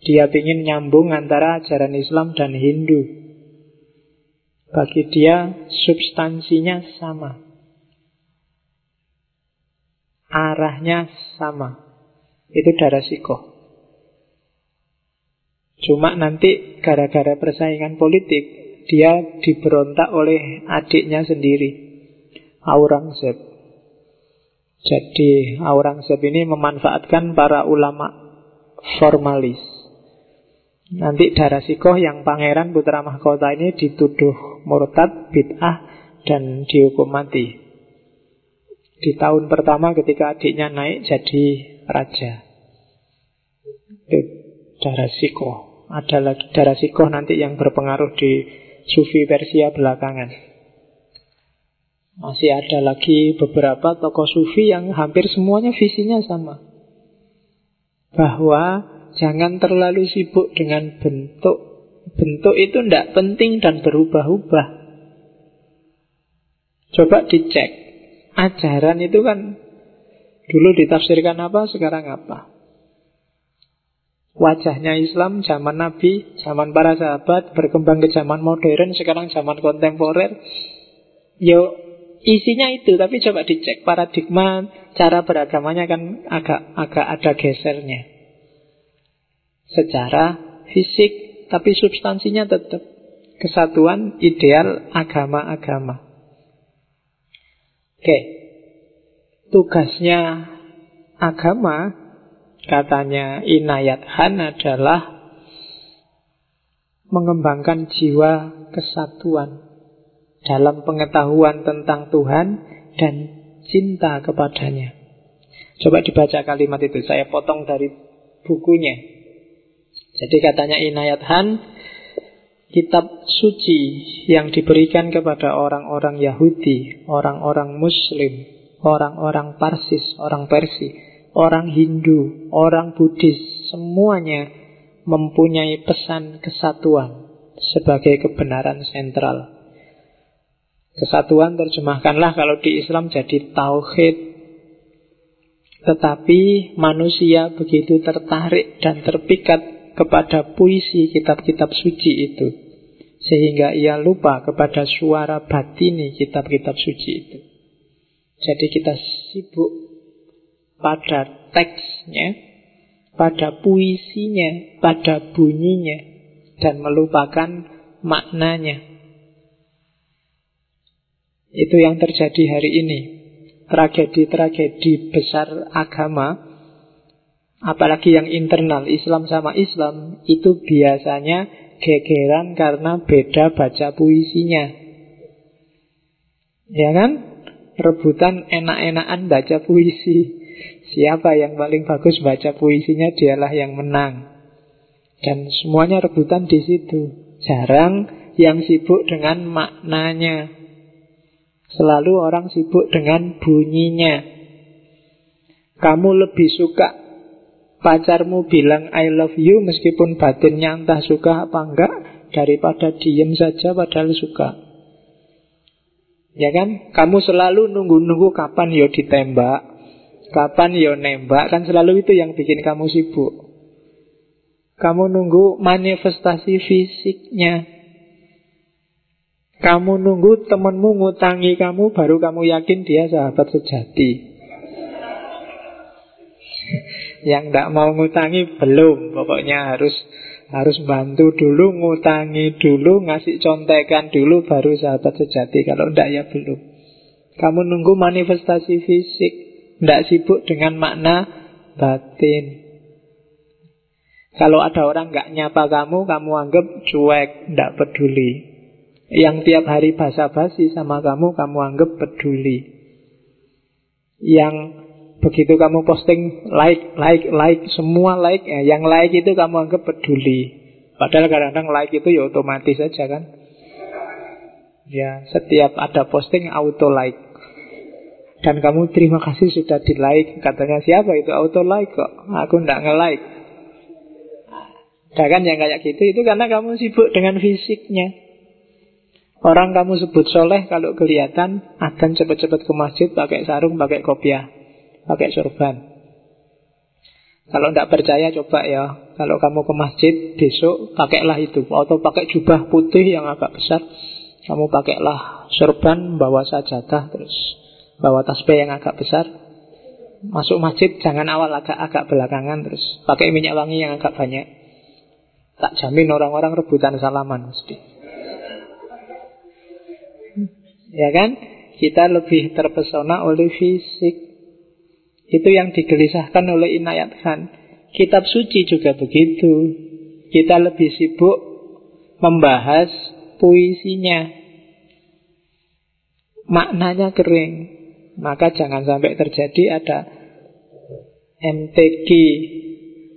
Dia ingin nyambung antara ajaran Islam dan Hindu. Bagi dia substansinya sama, arahnya sama. Itu Darasikoh. Cuma nanti gara-gara persaingan politik, dia diberontak oleh adiknya sendiri, Aurangzeb. Jadi Aurangzeb ini memanfaatkan para ulama formalis. Nanti Darasikoh yang pangeran putra mahkota ini dituduh murtad, bid'ah, dan dihukum mati. Di tahun pertama ketika adiknya naik jadi raja. Darasikoh. Ada lagi Darasikoh nanti yang berpengaruh di Sufi Persia belakangan. Masih ada lagi beberapa tokoh Sufi yang hampir semuanya visinya sama. Bahwa jangan terlalu sibuk dengan bentuk. Bentuk itu tidak penting dan berubah-ubah. Coba dicek. Ajaran itu kan dulu ditafsirkan apa, sekarang apa. Wajahnya Islam zaman Nabi, zaman para sahabat, berkembang ke zaman modern, sekarang zaman kontemporer. Yo, isinya itu, tapi coba dicek paradigma cara beragamanya kan agak ada gesernya. Secara fisik, tapi substansinya tetap kesatuan ideal agama-agama. Oke. Tugasnya agama, katanya Inayat Khan, adalah mengembangkan jiwa kesatuan dalam pengetahuan tentang Tuhan dan cinta kepadanya. Coba dibaca kalimat itu, saya potong dari bukunya. Jadi katanya Inayat Khan, kitab suci yang diberikan kepada orang-orang Yahudi, orang-orang Muslim, orang-orang Parsis, orang Persia, orang Hindu, orang Buddhis, semuanya mempunyai pesan kesatuan sebagai kebenaran sentral. Kesatuan terjemahkanlah kalau di Islam jadi tauhid. Tetapi manusia begitu tertarik dan terpikat kepada puisi kitab-kitab suci itu, sehingga ia lupa kepada suara batini kitab-kitab suci itu. Jadi kita sibuk pada teksnya, pada puisinya, pada bunyinya, dan melupakan maknanya. Itu yang terjadi hari ini. Tragedi-tragedi besar agama, apalagi yang internal Islam sama Islam, itu biasanya gegeran karena beda baca puisinya. Ya kan? Rebutan enak-enakan baca puisi. Siapa yang paling bagus baca puisinya, dialah yang menang. Dan semuanya rebutan di situ. Jarang yang sibuk dengan maknanya. Selalu orang sibuk dengan bunyinya. Kamu lebih suka pacarmu bilang I love you meskipun batinnya entah suka apa enggak, daripada diem saja padahal suka. Ya kan? Kamu selalu nunggu-nunggu kapan yo ditembak, kapan yo nembak, kan selalu itu yang bikin kamu sibuk. Kamu nunggu manifestasi fisiknya. Kamu nunggu temanmu ngutangi kamu, baru kamu yakin dia sahabat sejati. Yang tidak mau ngutangi belum, pokoknya harus bantu dulu, ngutangi dulu, ngasih contekan dulu, baru sahabat sejati. Kalau tidak ya belum. Kamu nunggu manifestasi fisik, tidak sibuk dengan makna batin. Kalau ada orang nggak nyapa kamu anggap cuek, tidak peduli. Yang tiap hari basa-basi sama kamu anggap peduli. Yang begitu kamu posting like, semua like, yang like itu kamu anggap peduli. Padahal kadang-kadang like itu ya otomatis saja kan. Ya, setiap ada posting auto like. Dan kamu terima kasih sudah di like. Katanya siapa itu auto like kok, aku ndak nge-like. Nah, kan yang kayak gitu, itu karena kamu sibuk dengan fisiknya. Orang kamu sebut soleh kalau kelihatan akan cepat-cepat ke masjid pakai sarung, pakai kopiah, pakai sorban. Kalau tidak percaya coba ya, kalau kamu ke masjid besok pakailah itu, atau pakai jubah putih yang agak besar. Kamu pakailah sorban, bawa sajadah, terus bawa tasbih yang agak besar. Masuk masjid jangan awal, agak belakangan, terus pakai minyak wangi yang agak banyak. Tak jamin orang-orang rebutan salaman mesti. Ya kan? Kita lebih terpesona oleh fisik. Itu yang digelisahkan oleh Inayat Khan. Kitab suci juga begitu. Kita lebih sibuk membahas puisinya. Maknanya kering. Maka jangan sampai terjadi ada MTQ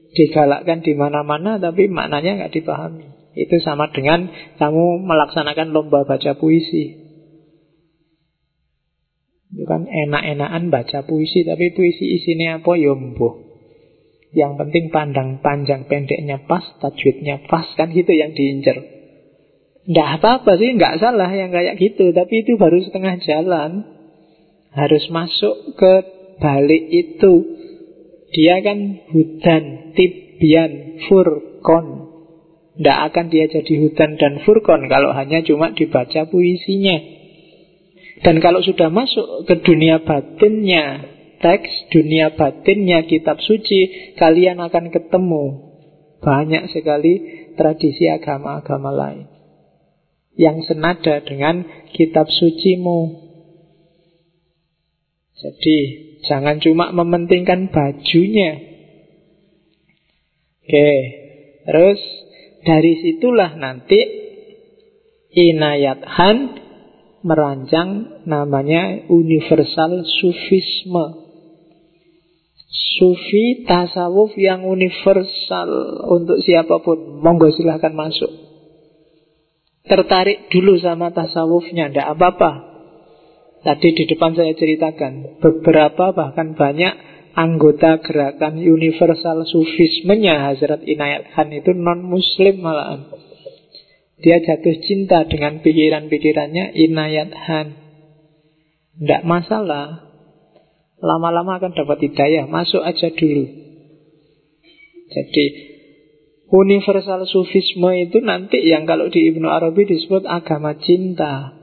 digalakkan di mana-mana tapi maknanya nggak dipahami. Itu sama dengan kamu melaksanakan lomba baca puisi. Itu kan enak-enakan baca puisi, tapi puisi isinya apa ya mbuh. Yang penting panjang pendeknya pas, tajwidnya pas, kan gitu yang diincer. Nggak apa-apa sih, nggak salah yang kayak gitu, tapi itu baru setengah jalan. Harus masuk ke balik itu. Dia kan hudan, Tibyan, Furqon. Tidak akan dia jadi hudan dan furqon kalau hanya cuma dibaca puisinya. Dan kalau sudah masuk ke dunia batinnya teks, dunia batinnya kitab suci, kalian akan ketemu banyak sekali tradisi agama-agama lain yang senada dengan kitab sucimu. Jadi jangan cuma mementingkan bajunya. Oke, terus dari situlah nanti Inayat Khan merancang namanya universal sufisme. Sufi tasawuf yang universal untuk siapapun. Monggo silahkan masuk. Tertarik dulu sama tasawufnya, tidak apa-apa. Tadi di depan saya ceritakan beberapa bahkan banyak anggota gerakan universal sufismenya Hazrat Inayat Khan itu non-muslim malahan. Dia jatuh cinta dengan pikiran-pikirannya Inayat Khan. Tidak masalah. Lama-lama akan dapat hidayah. Masuk aja dulu. Jadi universal sufisme itu nanti yang kalau di Ibnu Arabi disebut agama cinta.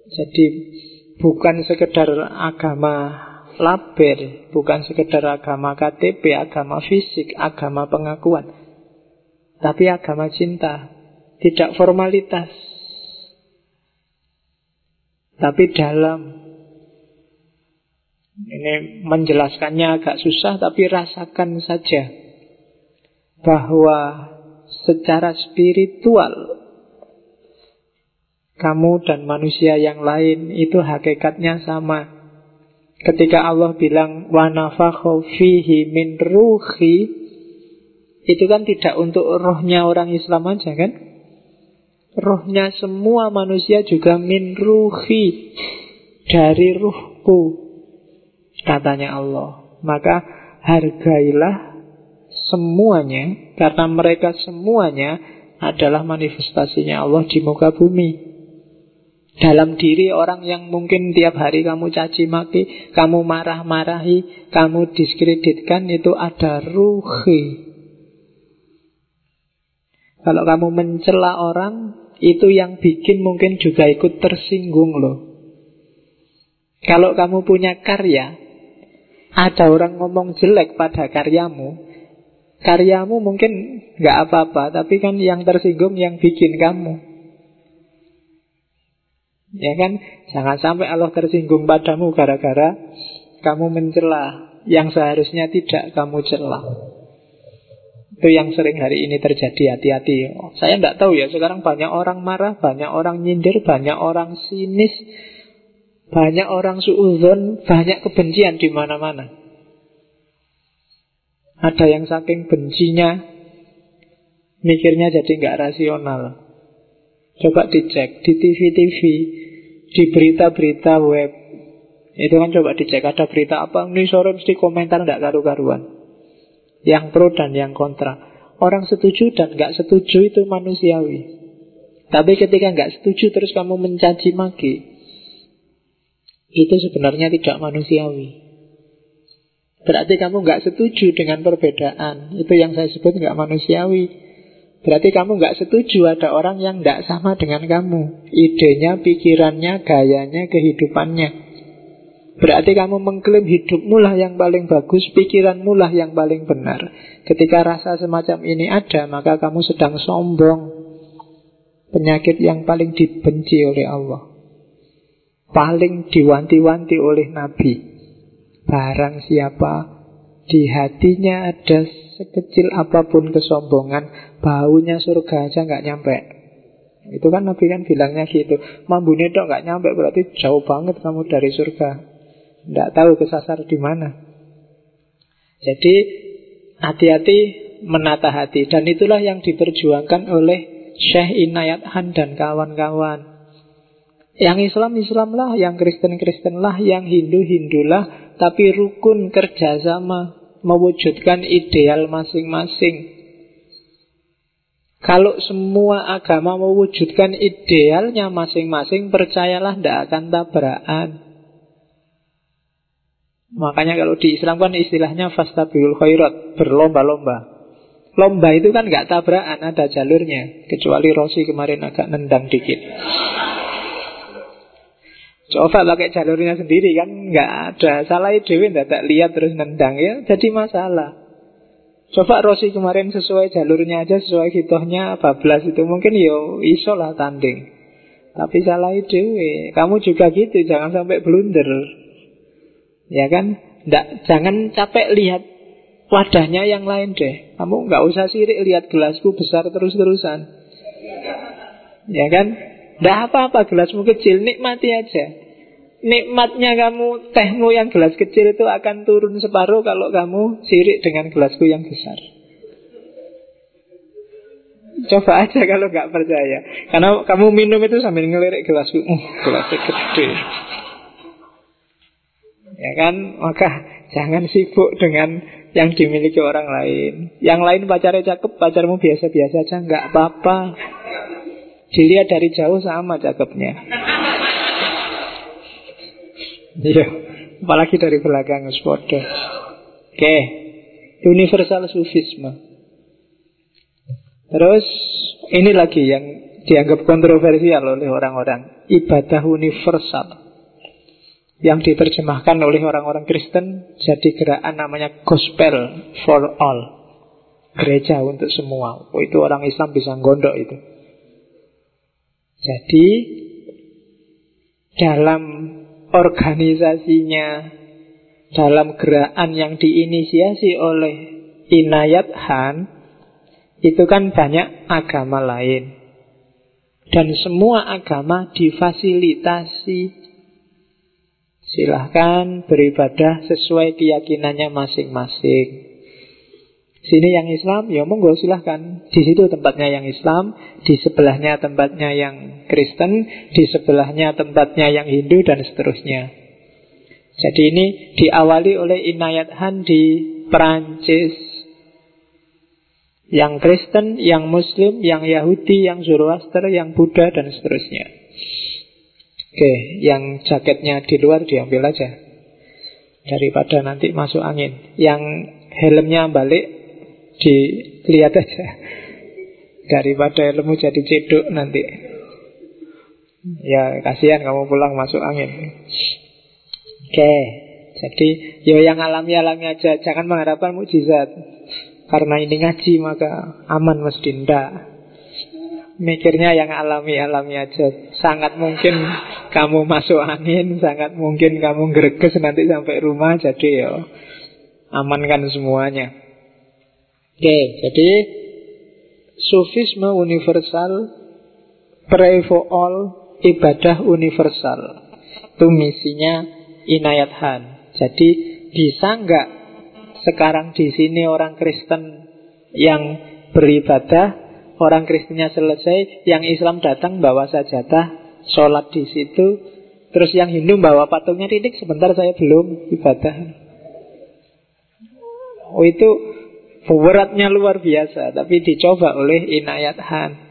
Jadi bukan sekedar agama label, bukan sekedar agama KTP, agama fisik, agama pengakuan, tapi agama cinta. Tidak formalitas, tapi dalam. Ini menjelaskannya agak susah, tapi rasakan saja bahwa secara spiritual kamu dan manusia yang lain itu hakikatnya sama. Ketika Allah bilang wa nafakha fihi min ruhi, itu kan tidak untuk rohnya orang Islam aja kan? Rohnya semua manusia juga min ruhi, dari ruhku, katanya Allah. Maka hargailah semuanya, karena mereka semuanya adalah manifestasinya Allah di muka bumi. Dalam diri orang yang mungkin tiap hari kamu caci maki, kamu marah-marahi, kamu diskreditkan, itu ada ruhi. Kalau kamu mencela orang, itu yang bikin mungkin juga ikut tersinggung loh. Kalau kamu punya karya, ada orang ngomong jelek pada karyamu, karyamu mungkin gak apa-apa, tapi kan yang tersinggung yang bikin kamu. Ya kan, jangan sampai Allah tersinggung padamu gara-gara kamu mencela yang seharusnya tidak kamu cela. Itu yang sering hari ini terjadi, hati-hati. Saya tidak tahu ya, sekarang banyak orang marah, banyak orang nyindir, banyak orang sinis, banyak orang suudzon, banyak kebencian di mana-mana. Ada yang saking bencinya mikirnya jadi nggak rasional. Coba dicek di TV-TV, di berita-berita web. Itu kan coba dicek, ada berita apa, ini sore mesti komentar nggak karu-karuan. Yang pro dan yang kontra. Orang setuju dan nggak setuju itu manusiawi. Tapi ketika nggak setuju terus kamu mencaci maki, itu sebenarnya tidak manusiawi. Berarti kamu nggak setuju dengan perbedaan. Itu yang saya sebut nggak manusiawi. Berarti kamu nggak setuju ada orang yang nggak sama dengan kamu. Idenya, pikirannya, gayanya, kehidupannya. Berarti kamu mengklaim hidupmu lah yang paling bagus, pikiranmu lah yang paling benar. Ketika rasa semacam ini ada, maka kamu sedang sombong. Penyakit yang paling dibenci oleh Allah, paling diwanti-wanti oleh Nabi. Barang siapa di hatinya ada sekecil apapun kesombongan, baunya surga aja nggak nyampe. Itu kan Nabi kan bilangnya gitu. Mambune tok nggak nyampe berarti jauh banget kamu dari surga. Nggak tahu kesasar di mana. Jadi hati-hati menata hati. Dan itulah yang diperjuangkan oleh Syekh Inayat Khan dan kawan-kawan. Yang Islam lah, yang Kristen lah, yang Hindu lah, tapi rukun kerjasama, mewujudkan ideal masing-masing. Kalau semua agama mewujudkan idealnya masing-masing, percayalah tidak akan tabrakan. Makanya kalau di Islam kan istilahnya fastabiqul khairat, berlomba-lomba. Lomba itu kan nggak tabrakan, ada jalurnya. Kecuali Rossi kemarin agak nendang dikit. Coba pakai jalurnya sendiri kan nggak ada. Salah dewe ndak lihat terus nendang ya, jadi masalah. Coba Rossi kemarin sesuai jalurnya aja, sesuai hitohnya bablas itu mungkin yo iso lah tanding. Tapi salah dewe. Kamu juga gitu, jangan sampai blunder. Ya kan? Jangan capek lihat wadahnya yang lain deh. Kamu nggak usah sirik lihat gelasku besar terus-terusan. Ya kan? Nggak apa-apa gelasmu kecil, nikmati aja. Nikmatnya kamu, tehmu yang gelas kecil itu akan turun separuh kalau kamu sirik dengan gelasku yang besar. Coba aja kalau nggak percaya. Karena kamu minum itu sambil ngelirik gelasku, gelasnya gede. Ya kan, maka jangan sibuk dengan yang dimiliki orang lain. Yang lain pacarnya cakep, pacarmu biasa-biasa aja, nggak apa-apa. Dilihat dari jauh sama cakepnya. Iya, apalagi dari belakang sepodo. Oke, universal sufisme. Terus ini lagi yang dianggap kontroversial oleh orang-orang, ibadah universal, yang diterjemahkan oleh orang-orang Kristen jadi gerakan namanya gospel for all, gereja untuk semua. Itu orang Islam bisa gondok itu. Jadi dalam organisasinya, dalam gerakan yang diinisiasi oleh Inayat Khan, itu kan banyak agama lain. Dan semua agama difasilitasi. Silahkan beribadah sesuai keyakinannya masing-masing. Sini yang Islam, ya monggo silahkan. Di situ tempatnya yang Islam, di sebelahnya tempatnya yang Kristen, di sebelahnya tempatnya yang Hindu, dan seterusnya. Jadi ini diawali oleh Inayat Khan di Perancis. Yang Kristen, yang Muslim, yang Yahudi, yang Zoroaster, yang Buddha, dan seterusnya. Oke, yang jaketnya di luar diambil aja, daripada nanti masuk angin. Yang helmnya balik dilihat aja, daripada helmmu jadi ceduk nanti. Ya kasihan kamu pulang masuk angin. Oke, jadi yo yang alami-alami aja, jangan mengharapkan mukjizat. Karena ini ngaji maka aman mesti ndak. Mikirnya yang alami-alami aja. Sangat mungkin kamu masuk angin, sangat mungkin kamu greges nanti sampai rumah. Jadi ya amankan semuanya. Oke, jadi sufisme universal, pray for all, ibadah universal. Itu misinya Inayat Khan. Jadi bisa nggak sekarang di sini orang Kristen yang beribadah, orang Kristennya selesai, yang Islam datang bawa sajadah, sholat di situ, terus yang Hindu bawa patungnya, titik sebentar saya belum ibadah. Oh itu beratnya luar biasa, tapi dicoba oleh Inayat Khan.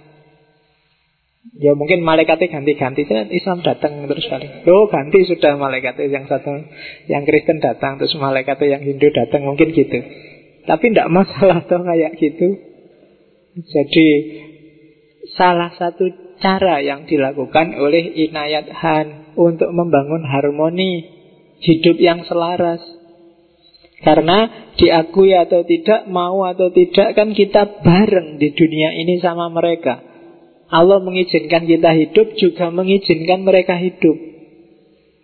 Ya mungkin malaikatnya ganti-ganti, Islam datang terus kali. Oh ganti sudah malaikatnya, yang satu yang Kristen datang, terus malaikatnya yang Hindu datang, mungkin gitu. Tapi tidak masalah toh kayak gitu. Jadi salah satu cara yang dilakukan oleh Inayat Khan untuk membangun harmoni hidup yang selaras. Karena diakui atau tidak, mau atau tidak, kan kita bareng di dunia ini sama mereka. Allah mengizinkan kita hidup, juga mengizinkan mereka hidup.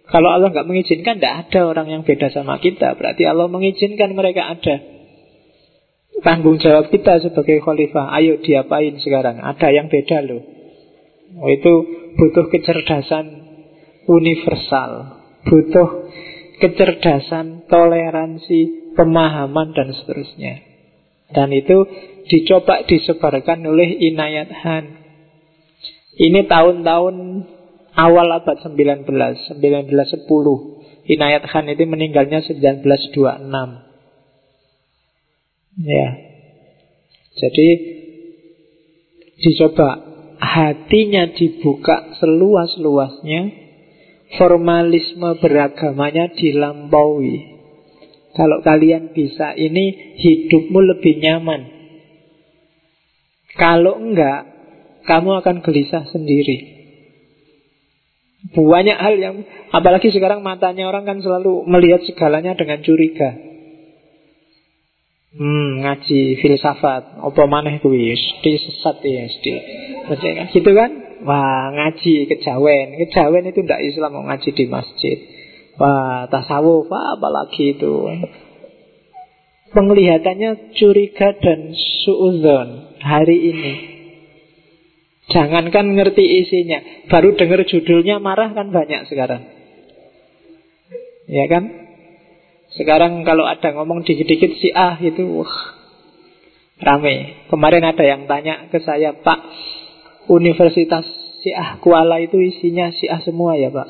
Kalau Allah nggak mengizinkan, tidak ada orang yang beda sama kita. Berarti Allah mengizinkan mereka ada. Tanggung jawab kita sebagai khalifah, ayo diapain sekarang? Ada yang beda loh. Oh, itu butuh kecerdasan universal, butuh kecerdasan, toleransi, pemahaman, dan seterusnya. Dan itu dicoba disebarkan oleh Inayat Khan. Ini tahun-tahun awal abad 1910. Inayat Khan itu meninggalnya 1926. Ya. Jadi dicoba, hatinya dibuka seluas-luasnya, formalisme beragamanya dilampaui. Kalau kalian bisa ini, hidupmu lebih nyaman. Kalau enggak, kamu akan gelisah sendiri. Banyak hal yang, apalagi sekarang matanya orang kan selalu melihat segalanya dengan curiga. Ngaji filsafat, apa maneh kuwi, mesti sesat ya, mesti. Maksudnya gitu kan? Wah, ngaji kejawen. Kejawen itu ndak Islam, mau ngaji di masjid. Wah, tasawuf, apalagi itu. Penglihatannya curiga dan suudzon hari ini. Jangankan ngerti isinya, baru dengar judulnya marah kan banyak sekarang. Ya kan? Sekarang kalau ada ngomong dikit-dikit Syiah itu rame. Kemarin ada yang tanya ke saya, Pak, Universitas Syiah Kuala itu isinya Syiah semua ya Pak?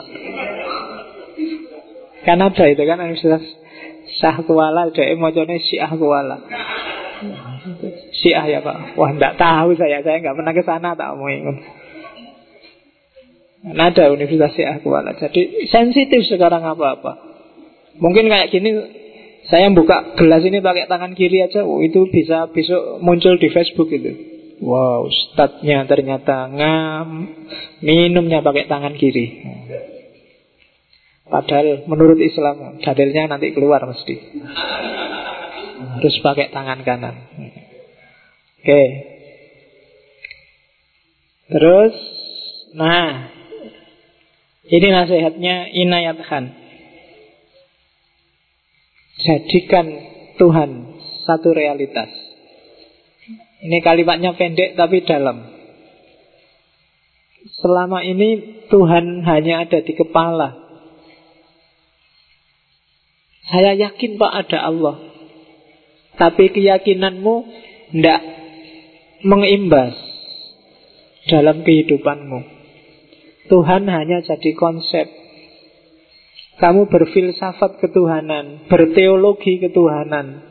Kan ada itu kan Universitas Syiah Kuala, dia mocone Syiah Kuala. Syiah ya Pak? Wah enggak tahu saya enggak pernah ke sana, tak mau ikut. Ada Universitas Syiah Kuala. Jadi sensitif sekarang apa-apa. Mungkin kayak gini, saya buka gelas ini pakai tangan kiri aja, itu bisa besok muncul di Facebook itu. Wow, ustadznya ternyata minumnya pakai tangan kiri. Padahal menurut Islam dalilnya nanti keluar mesti. Harus pakai tangan kanan. Oke. Terus, nah, ini nasihatnya Inayat Khan. Jadikan Tuhan satu realitas. Ini kalimatnya pendek tapi dalam. Selama ini Tuhan hanya ada di kepala. Saya yakin Pak ada Allah. Tapi keyakinanmu tidak mengimbas dalam kehidupanmu. Tuhan hanya jadi konsep. Kamu berfilsafat ketuhanan, berteologi ketuhanan,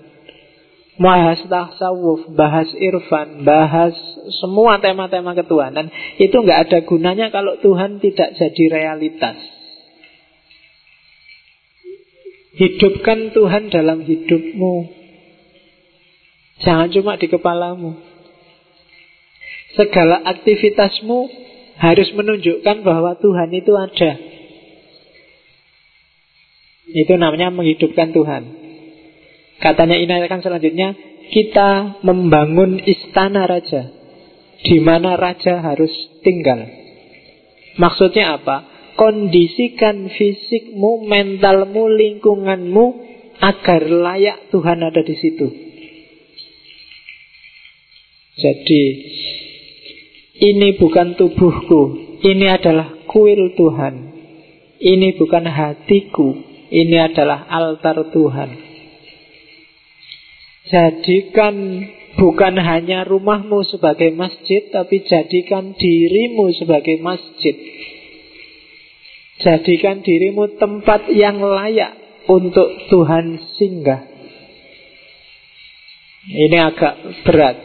bahas tasawuf, bahas irfan, bahas semua tema-tema ketuhanan. Itu nggak ada gunanya kalau Tuhan tidak jadi realitas. Hidupkan Tuhan dalam hidupmu. Jangan cuma di kepalamu. Segala aktivitasmu harus menunjukkan bahwa Tuhan itu ada. Itu namanya menghidupkan Tuhan. Katanya Inayat selanjutnya, kita membangun istana raja, di mana raja harus tinggal. Maksudnya apa? Kondisikan fisikmu, mentalmu, lingkunganmu agar layak Tuhan ada di situ. Jadi ini bukan tubuhku, ini adalah kuil Tuhan. Ini bukan hatiku, ini adalah altar Tuhan. Jadikan bukan hanya rumahmu sebagai masjid, tapi jadikan dirimu sebagai masjid. Jadikan dirimu tempat yang layak untuk Tuhan singgah. Ini agak berat,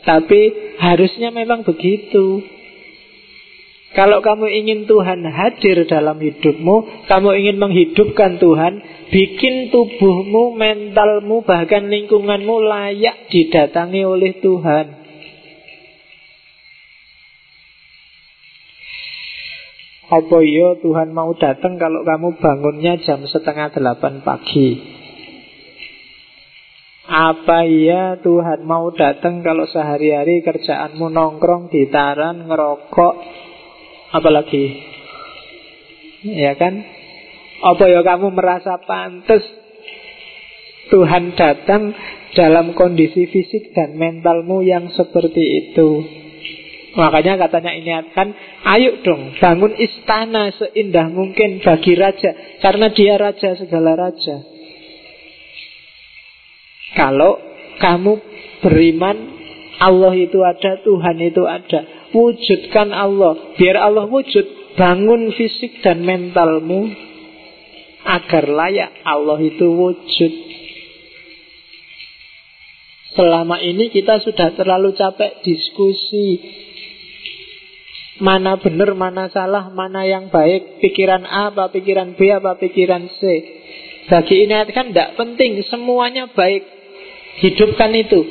tapi harusnya memang begitu. Kalau kamu ingin Tuhan hadir dalam hidupmu, kamu ingin menghidupkan Tuhan, bikin tubuhmu, mentalmu, bahkan lingkunganmu layak didatangi oleh Tuhan. Apa iya Tuhan mau datang kalau kamu bangunnya jam 7:30 pagi? Apa iya Tuhan mau datang kalau sehari-hari kerjaanmu nongkrong, gitaran, ngerokok, apalagi, ya kan? Apa ya kamu merasa pantas Tuhan datang dalam kondisi fisik dan mentalmu yang seperti itu? Makanya katanya ini kan, ayo dong bangun istana seindah mungkin bagi raja, karena dia raja segala raja. Kalau kamu beriman Allah itu ada, Tuhan itu ada, wujudkan Allah. Biar Allah wujud, bangun fisik dan mentalmu agar layak Allah itu wujud. Selama ini kita sudah terlalu capek diskusi mana benar, mana salah, mana yang baik, pikiran A apa pikiran B apa pikiran C. Bagi inayat kan tidak penting, semuanya baik. Hidupkan itu.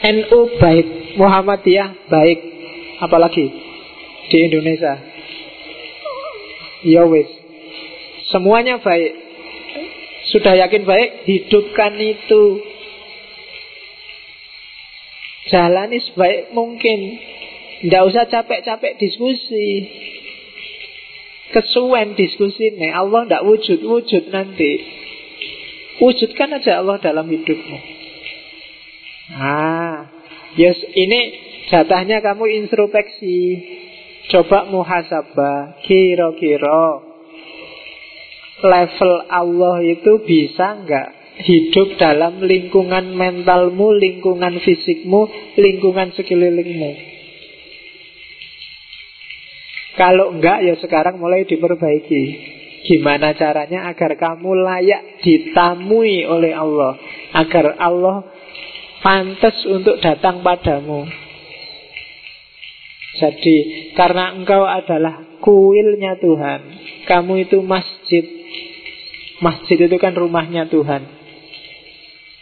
NU baik, Muhammadiyah baik. Apalagi di Indonesia. Ya wis, semuanya baik. Sudah yakin baik, hidupkan itu. Jalani sebaik mungkin. Tidak usah capek-capek diskusi. Kesuwen diskusi nih. Allah tidak wujud nanti. Wujudkan aja Allah dalam hidupmu. Yes, ini jatahnya kamu introspeksi. Coba muhasabah. Kira-kira level Allah itu bisa nggak hidup dalam lingkungan mentalmu, lingkungan fisikmu, lingkungan sekelilingmu? Kalau enggak, ya sekarang mulai diperbaiki. Gimana caranya agar kamu layak ditamui oleh Allah, agar Allah pantas untuk datang padamu. Jadi, karena engkau adalah kuilnya Tuhan, kamu itu masjid. Masjid itu kan rumahnya Tuhan.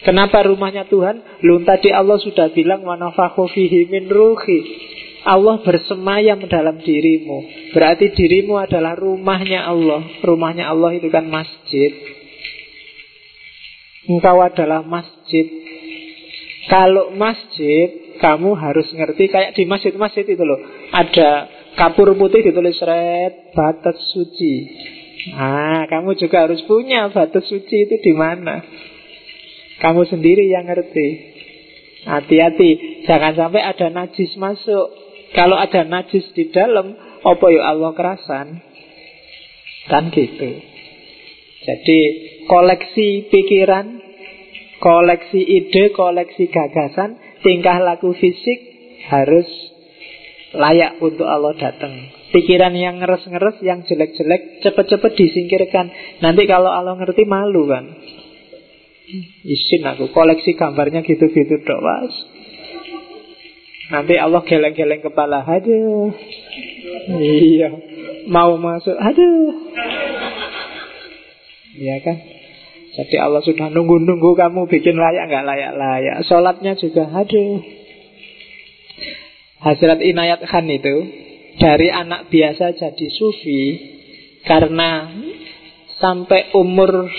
Kenapa rumahnya Tuhan? Tadi Allah sudah bilang, wa nafakhu fihi min ruhi. Allah bersemayam dalam dirimu. Berarti dirimu adalah rumahnya Allah. Rumahnya Allah itu kan masjid. Engkau adalah masjid. Kalau masjid, kamu harus ngerti. Kayak di masjid-masjid itu loh, ada kapur putih ditulis red, batas suci. Kamu juga harus punya batas suci itu di mana. Kamu sendiri yang ngerti. Hati-hati, jangan sampai ada najis masuk. Kalau ada najis di dalam, apa ya Allah kerasan? Kan gitu. Jadi koleksi pikiran, koleksi ide, koleksi gagasan, tingkah laku fisik harus layak untuk Allah datang. Pikiran yang ngeres-ngeres, yang jelek-jelek, cepet-cepet disingkirkan. Nanti kalau Allah ngerti malu kan. Isin aku koleksi gambarnya gitu-gitu dok mas. Nanti Allah geleng-geleng kepala. Aduh. Iya. Mau masuk. Aduh. Iya kan. Jadi Allah sudah nunggu-nunggu kamu bikin layak gak layak-layak. Sholatnya juga aduh. Hazrat Inayat Khan itu dari anak biasa jadi sufi karena sampai umur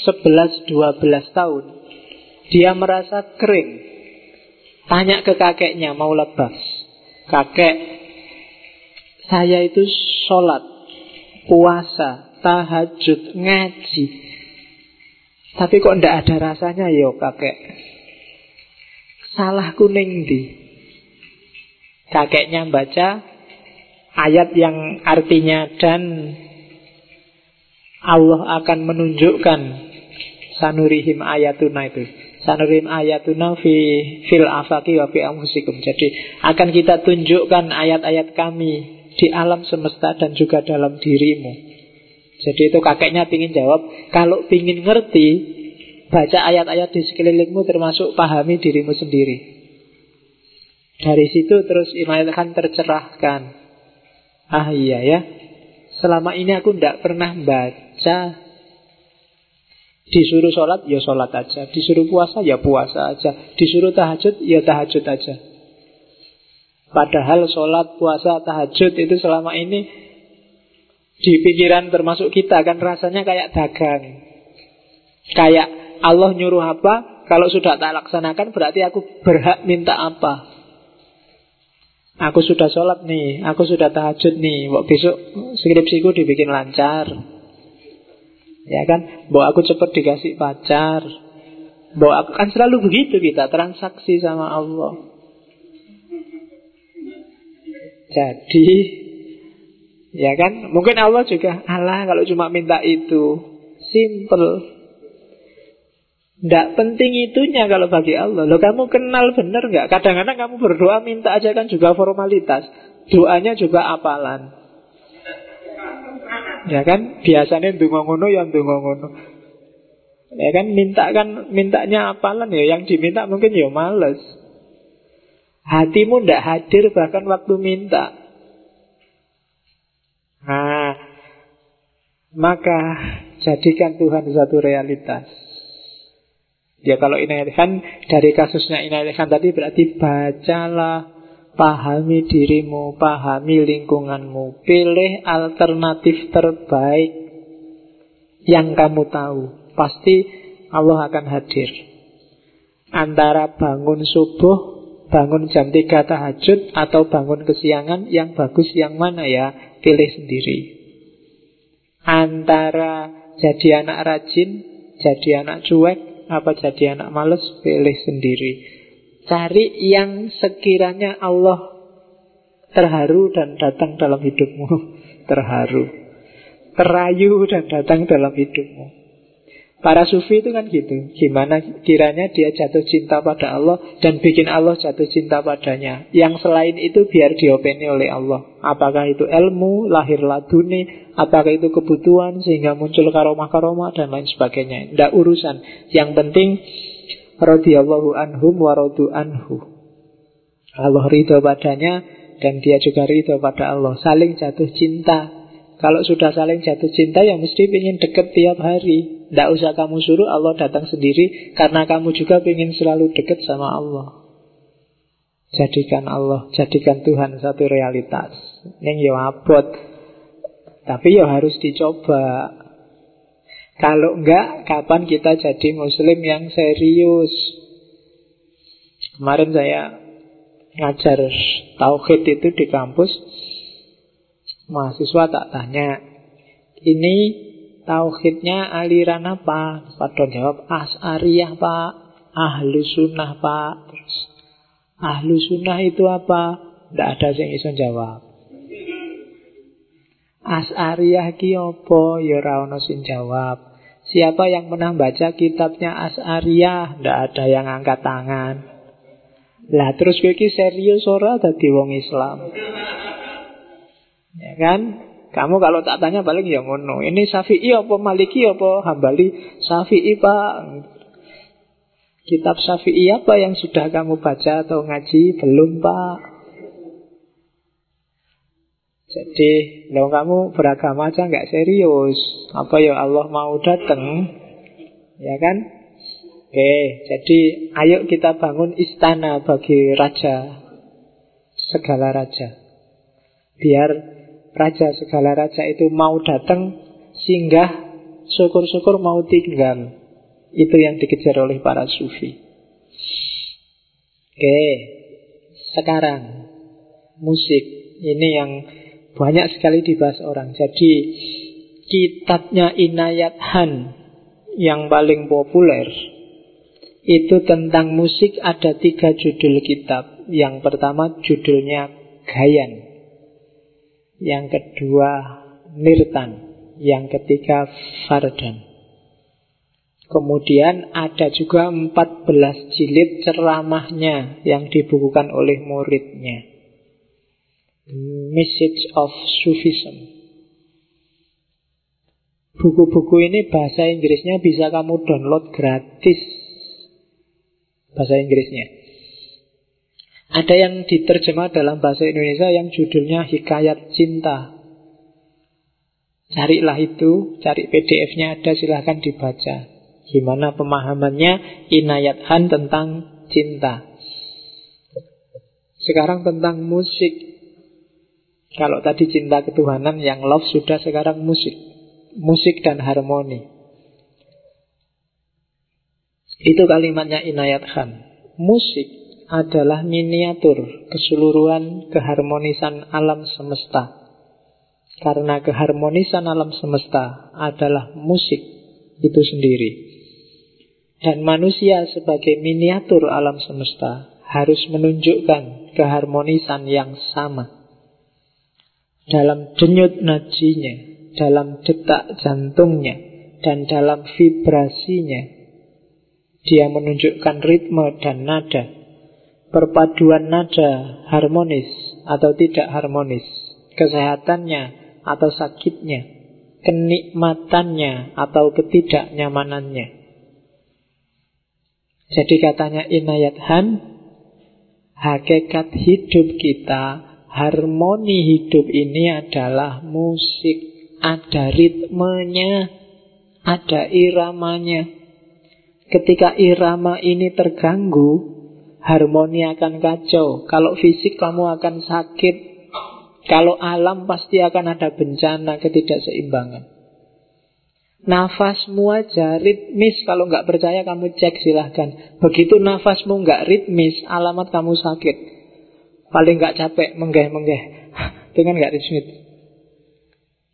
11-12 tahun dia merasa kering. Tanya ke kakeknya mau lebas. Kakek, saya itu sholat, puasa, tahajud, ngaji, tapi kok ndak ada rasanya yo kakek. Salah kuning di. Kakeknya baca ayat yang artinya dan Allah akan menunjukkan sanurihim ayatuna itu. Sanurihim ayatuna fil afaqi wa fi anfusikum. Jadi akan kita tunjukkan ayat-ayat kami di alam semesta dan juga dalam dirimu. Jadi itu kakeknya pingin jawab, kalau pingin ngerti, baca ayat-ayat di sekelilingmu termasuk pahami dirimu sendiri. Dari situ terus Inayat Khan tercerahkan. Iya ya, selama ini aku tidak pernah baca. Disuruh sholat, ya sholat aja. Disuruh puasa, ya puasa aja. Disuruh tahajud, ya tahajud aja. Padahal sholat, puasa, tahajud itu selama ini di pikiran termasuk kita kan rasanya kayak dagang. Kayak Allah nyuruh apa, kalau sudah tak laksanakan berarti aku berhak minta apa. Aku sudah sholat nih, aku sudah tahajud nih, besok skripsiku dibikin lancar. Ya kan, bahwa aku cepat dikasih pacar, bahwa aku kan selalu begitu kita transaksi sama Allah. Jadi, ya kan, mungkin Allah juga Allah kalau cuma minta itu, simple. Tidak penting itunya kalau bagi Allah. Loh kamu kenal benar nggak? Kadang-kadang kamu berdoa minta aja kan juga formalitas. Doanya juga apalan. Ya kan, biasanya ndonga ngono ya ndonga ngono. Ya kan, mintanya apalan ya, yang diminta mungkin ya males. Hatimu ndak hadir bahkan waktu minta. Maka jadikan Tuhan satu realitas. Ya kalau Inayat Khan, dari kasusnya Inayat Khan tadi berarti bacalah, pahami dirimu, pahami lingkunganmu, pilih alternatif terbaik yang kamu tahu. Pasti Allah akan hadir. Antara bangun subuh, bangun jam 3 tahajud, atau bangun kesiangan, yang bagus yang mana ya? Pilih sendiri. Antara jadi anak rajin, jadi anak cuek, apa jadi anak males, pilih sendiri. Cari yang sekiranya Allah terharu dan datang dalam hidupmu. Terharu, terayu dan datang dalam hidupmu. Para sufi itu kan gitu. Gimana kiranya dia jatuh cinta pada Allah dan bikin Allah jatuh cinta padanya. Yang selain itu biar diopeni oleh Allah. Apakah itu ilmu, lahir laduni, apakah itu kebutuhan sehingga muncul karomah-karomah dan lain sebagainya. Tidak urusan. Yang penting radhiyallahu anhum wa radu anhu. Allah ridho padanya dan dia juga ridho pada Allah. Saling jatuh cinta. Kalau sudah saling jatuh cinta, ya mesti ingin dekat tiap hari. Tidak usah kamu suruh, Allah datang sendiri. Karena kamu juga ingin selalu dekat sama Allah. Jadikan Allah, jadikan Tuhan satu realitas. Yang ya abot, tapi ya harus dicoba. Kalau enggak, kapan kita jadi muslim yang serius? Kemarin saya ngajar tauhid itu di kampus. Mahasiswa tak tanya, ini tauhidnya aliran apa? Pada jawab, Asy'ariyah Pak, Ahlu Sunnah Pak. Terus, Ahlu Sunnah itu apa? Tidak ada yang bisa jawab. Asy'ariyah ki apa? Ya ora ono sing jawab. Siapa yang pernah baca kitabnya Asy'ariyah? Tidak ada yang angkat tangan. Lah terus kowe iki serius ora dadi wong Islam? Ya kan? Kamu kalau tak tanya paling ya ngono. Ini Syafi'i apa Maliki apa Hambali? Syafi'i Pak. Kitab Syafi'i apa yang sudah kamu baca atau ngaji? Belum Pak. Jadi kalau kamu beragama aja nggak serius. Apa ya Allah mau datang? Ya kan? Oke, jadi ayo kita bangun istana bagi raja, segala raja. Biar raja segala raja itu mau datang, singgah, syukur-syukur mau tinggal. Itu yang dikejar oleh para sufi. Oke, sekarang musik. Ini yang banyak sekali dibahas orang. Jadi kitabnya Inayat Khan yang paling populer itu tentang musik, ada 3 judul kitab. Yang pertama judulnya Gayan, yang kedua Nirtan, yang ketiga Fardan. Kemudian ada juga 14 jilid ceramahnya yang dibukukan oleh muridnya, Message of Sufism. Buku-buku ini bahasa Inggrisnya bisa kamu download gratis, bahasa Inggrisnya. Ada yang diterjemah dalam bahasa Indonesia yang judulnya Hikayat Cinta. Carilah itu, cari PDF-nya ada, silahkan dibaca. Gimana pemahamannya Inayat Khan tentang cinta. Sekarang tentang musik. Kalau tadi cinta ketuhanan yang love, sudah sekarang musik. Musik dan harmoni. Itu kalimatnya Inayat Khan. Musik adalah miniatur keseluruhan keharmonisan alam semesta. Karena keharmonisan alam semesta adalah musik itu sendiri. Dan manusia sebagai miniatur alam semesta harus menunjukkan keharmonisan yang sama. Dalam denyut nadinya, dalam detak jantungnya, dan dalam vibrasinya. Dia menunjukkan ritme dan nada. Perpaduan nada harmonis atau tidak harmonis, kesehatannya atau sakitnya, kenikmatannya atau ketidaknyamanannya. Jadi katanya Inayat Khan, hakikat hidup kita, harmoni hidup ini adalah musik. Ada ritmenya, ada iramanya. Ketika irama ini terganggu, harmoni akan kacau. Kalau fisik kamu akan sakit. Kalau alam pasti akan ada bencana, ketidakseimbangan. Nafasmu aja ritmis. Kalau nggak percaya kamu cek silahkan. Begitu nafasmu nggak ritmis, alamat kamu sakit. Paling nggak capek, menggeh-menggeh. Itu kan nggak ritmis.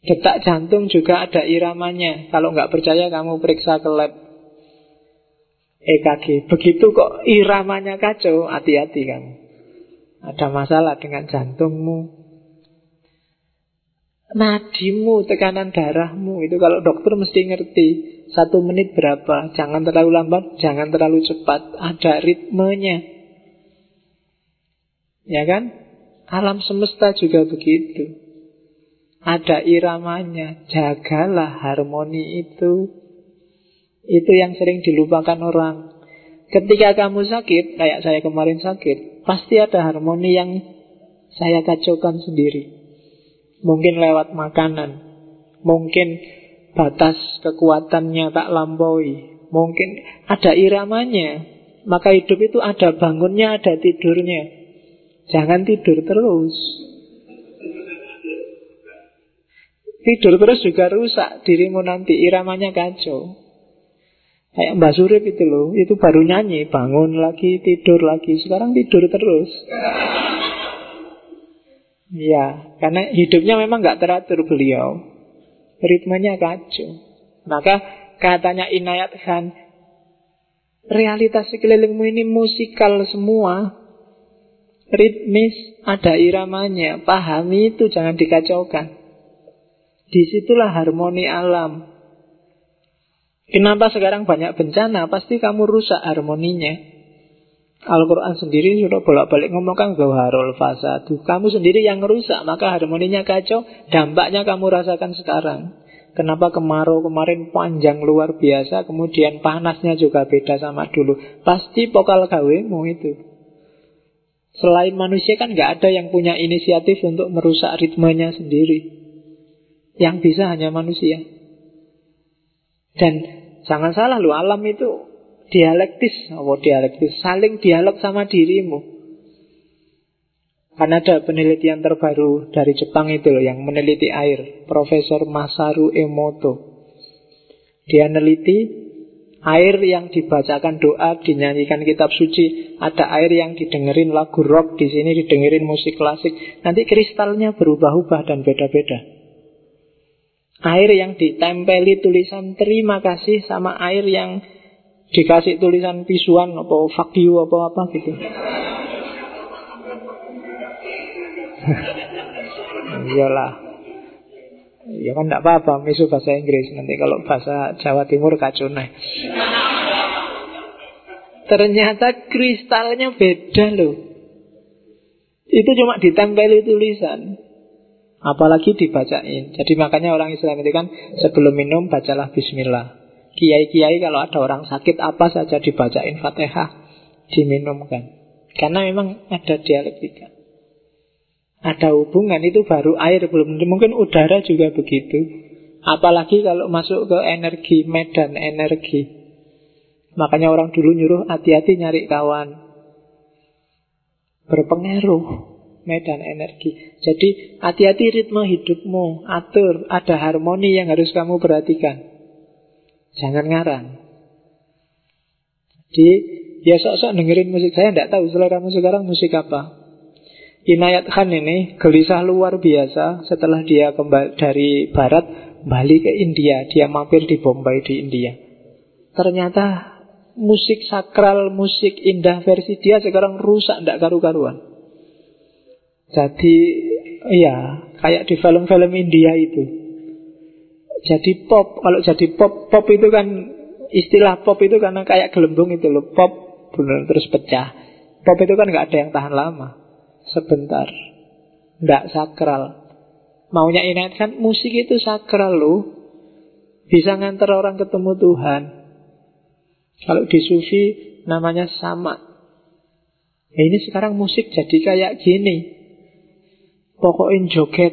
Detak jantung juga ada iramanya. Kalau nggak percaya kamu periksa ke lab EKG. Begitu kok iramanya kacau, hati-hati kamu. Ada masalah dengan jantungmu. Nadimu, tekanan darahmu, itu kalau dokter mesti ngerti 1 menit berapa. Jangan terlalu lambat, jangan terlalu cepat. Ada ritmenya. Ya kan? Alam semesta juga begitu. Ada iramanya. Jagalah harmoni itu. Itu yang sering dilupakan orang. Ketika kamu sakit, kayak saya kemarin sakit, pasti ada harmoni yang saya kacaukan sendiri. Mungkin lewat makanan, mungkin batas kekuatannya tak lampaui, mungkin ada iramanya. Maka hidup itu ada bangunnya, ada tidurnya. Jangan tidur terus. Tidur terus juga rusak dirimu nanti, iramanya kacau. Kayak Mbak Surip itu loh, itu baru nyanyi, bangun lagi, tidur lagi. Sekarang tidur terus. Ya, karena hidupnya memang gak teratur beliau. Ritmenya kacau. Maka katanya Inayat Khan, realitas sekelilingmu ini musikal semua. Ritmis, ada iramanya. Pahami itu, jangan dikacaukan. Disitulah harmoni alam. Kenapa sekarang banyak bencana? Pasti kamu rusak harmoninya. Al-Quran sendiri sudah bolak-balik ngomongkan Zaharul fasadu. Kamu sendiri yang rusak, maka harmoninya kacau. Dampaknya kamu rasakan sekarang. Kenapa kemarau kemarin panjang luar biasa, kemudian panasnya juga beda sama dulu. Pasti pokal gawemu itu. Selain manusia kan gak ada yang punya inisiatif untuk merusak ritmenya sendiri. Yang bisa hanya manusia. Dan jangan salah loh, alam itu dialektis, saling dialog sama dirimu. Karena ada penelitian terbaru dari Jepang itu loh, yang meneliti air, Profesor Masaru Emoto. Dia neliti air yang dibacakan doa, dinyanyikan kitab suci, ada air yang didengerin lagu rock, di sini didengerin musik klasik. Nanti kristalnya berubah-ubah dan beda-beda. Air yang ditempeli tulisan terima kasih sama air yang dikasih tulisan pisuan apa fuck you apa gitu. Iyalah. Ya kan enggak apa-apa misu bahasa Inggris, nanti kalau bahasa Jawa Timur kacau nih. Ternyata kristalnya beda loh. Itu cuma ditempeli tulisan, apalagi dibacain. Jadi makanya orang Islam itu kan sebelum minum bacalah bismillah. Kiai-kiai kalau ada orang sakit apa saja dibacain Fatihah, diminumkan. Karena memang ada dialektika, ada hubungan. Itu baru air, belum mungkin udara juga begitu. Apalagi kalau masuk ke energi, medan energi. Makanya orang dulu nyuruh hati-hati nyari kawan. Berpengaruh medan energi. Jadi hati-hati ritme hidupmu, atur, ada harmoni yang harus kamu perhatikan. Jangan ngarang. Jadi ya sok-sok dengerin musik. Saya tidak tahu seleramu sekarang musik apa. Inayat Khan ini gelisah luar biasa. Setelah dia kembali dari barat, balik ke India. Dia mampir di Bombay di India. Ternyata musik sakral, musik indah versi dia sekarang rusak, tidak karu-karuan. Jadi iya, kayak di film-film India itu. Jadi pop, kalau jadi pop itu kan, istilah pop itu karena kayak gelembung itu loh. Pop benar terus pecah. Pop itu kan gak ada yang tahan lama, sebentar, gak sakral. Maunya Inayat kan musik itu sakral loh, bisa nganter orang ketemu Tuhan. Kalau di Sufi namanya sama. Ini sekarang musik jadi kayak gini, pokoknya joget.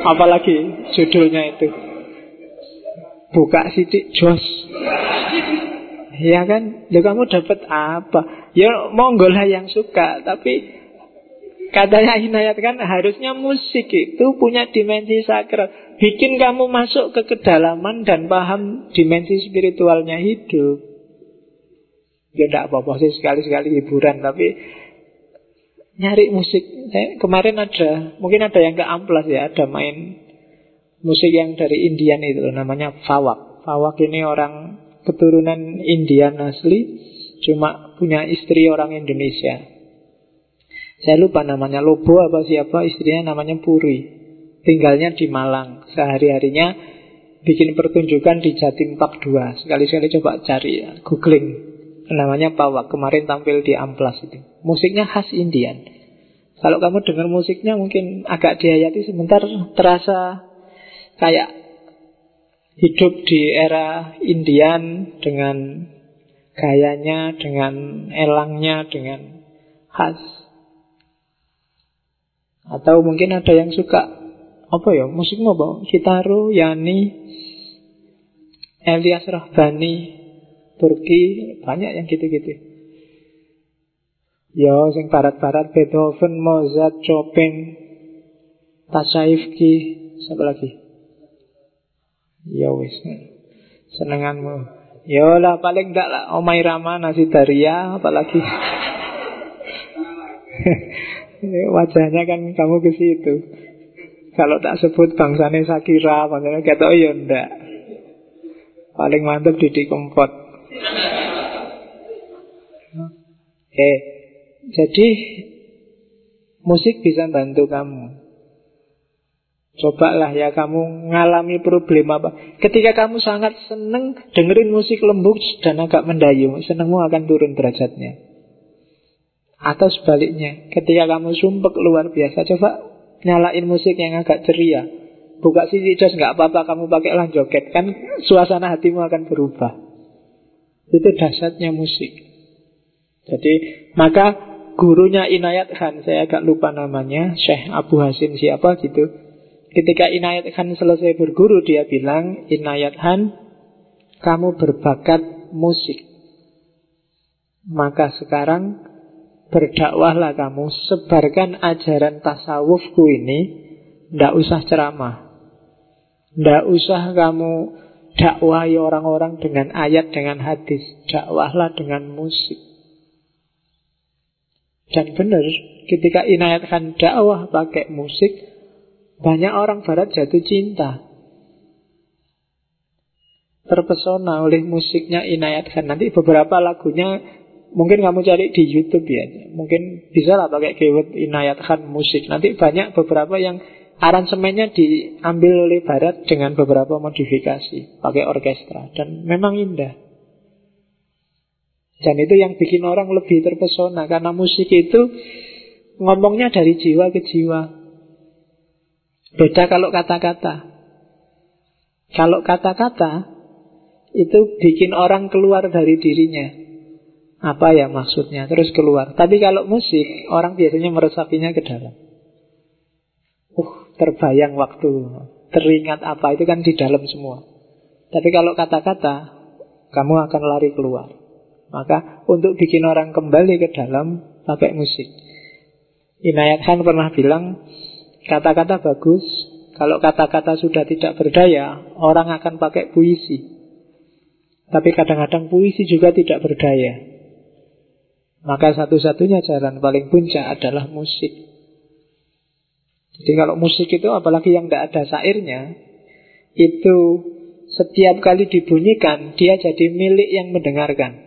Apalagi judulnya itu buka sidik jos. Ya kan, ya kamu dapat apa? Ya monggo lah yang suka. Tapi katanya Inayat kan harusnya musik itu punya dimensi sakral, bikin kamu masuk ke kedalaman dan paham dimensi spiritualnya hidup. Ya tidak apa-apa sih sekali-sekali hiburan, tapi nyari musik. Kemarin mungkin ada yang ke Amplas ya, ada main musik yang dari Indian itu namanya Fawak. Fawak ini orang keturunan Indian asli, cuma punya istri orang Indonesia. Saya lupa namanya, Lobo apa siapa, istrinya namanya Puri. Tinggalnya di Malang. Sehari-harinya bikin pertunjukan di Jatim Park 2. Sekali-sekali coba cari ya, googling. Namanya Fawak. Kemarin tampil di Amplas itu. Musiknya khas Indian. Kalau kamu dengar musiknya mungkin agak dihayati sebentar, terasa kayak hidup di era Indian dengan gayanya, dengan elangnya, dengan khas. Atau mungkin ada yang suka apa ya, musikmu apa? Kitaro, Yani, Elias Rahbani, Turki, banyak yang gitu-gitu. Ya, sing barat-barat, Beethoven, Mozart, Chopin, Tassaivki, siapa lagi? Ya wis, senenganmu. Ya lah paling enggak lah Omai Rama, Nasi Daria, apalagi. Wajahnya kan kamu ke situ. Kalau tak sebut bangsane Shakira, bangsane kata ya ndak. Paling mantap Didi Kempot. Jadi musik bisa bantu kamu. Cobalah ya kamu ngalami problem apa. Ketika kamu sangat seneng dengerin musik lembut dan agak mendayu, senengmu akan turun derajatnya. Atau sebaliknya, ketika kamu sumpek luar biasa, coba nyalain musik yang agak ceria. Buka sisi jos gak apa-apa, kamu pakailah joget, kan suasana hatimu akan berubah. Itu dahsyatnya musik. Jadi maka gurunya Inayat Khan, saya agak lupa namanya, Syekh Abu Hasim siapa gitu. Ketika Inayat Khan selesai berguru, dia bilang, Inayat Khan, kamu berbakat musik. Maka sekarang berdakwahlah kamu, sebarkan ajaran tasawufku ini. Tidak usah ceramah, tidak usah kamu dakwahi orang-orang dengan ayat, dengan hadis. Dakwahlah dengan musik. Dan benar, ketika Inayat Khan dakwah pakai musik, banyak orang barat jatuh cinta, terpesona oleh musiknya Inayat Khan. Nanti beberapa lagunya mungkin kamu cari di YouTube ya, mungkin bisa lah pakai keyword Inayat Khan musik. Nanti banyak beberapa yang aransemennya diambil oleh barat dengan beberapa modifikasi, pakai orkestra, dan memang indah. Dan itu yang bikin orang lebih terpesona, karena musik itu ngomongnya dari jiwa ke jiwa. Beda kalau kata-kata. Kalau kata-kata itu bikin orang keluar dari dirinya. Apa ya maksudnya? Terus keluar. Tapi kalau musik, orang biasanya meresapinya ke dalam. Terbayang waktu, teringat apa, itu kan di dalam semua. Tapi kalau kata-kata, kamu akan lari keluar. Maka untuk bikin orang kembali ke dalam, pakai musik. Inayat Khan pernah bilang, kata-kata bagus. Kalau kata-kata sudah tidak berdaya, orang akan pakai puisi. Tapi kadang-kadang puisi juga tidak berdaya. Maka satu-satunya jalan paling puncak adalah musik. Jadi kalau musik itu, apalagi yang tidak ada syairnya, itu setiap kali dibunyikan, dia jadi milik yang mendengarkan.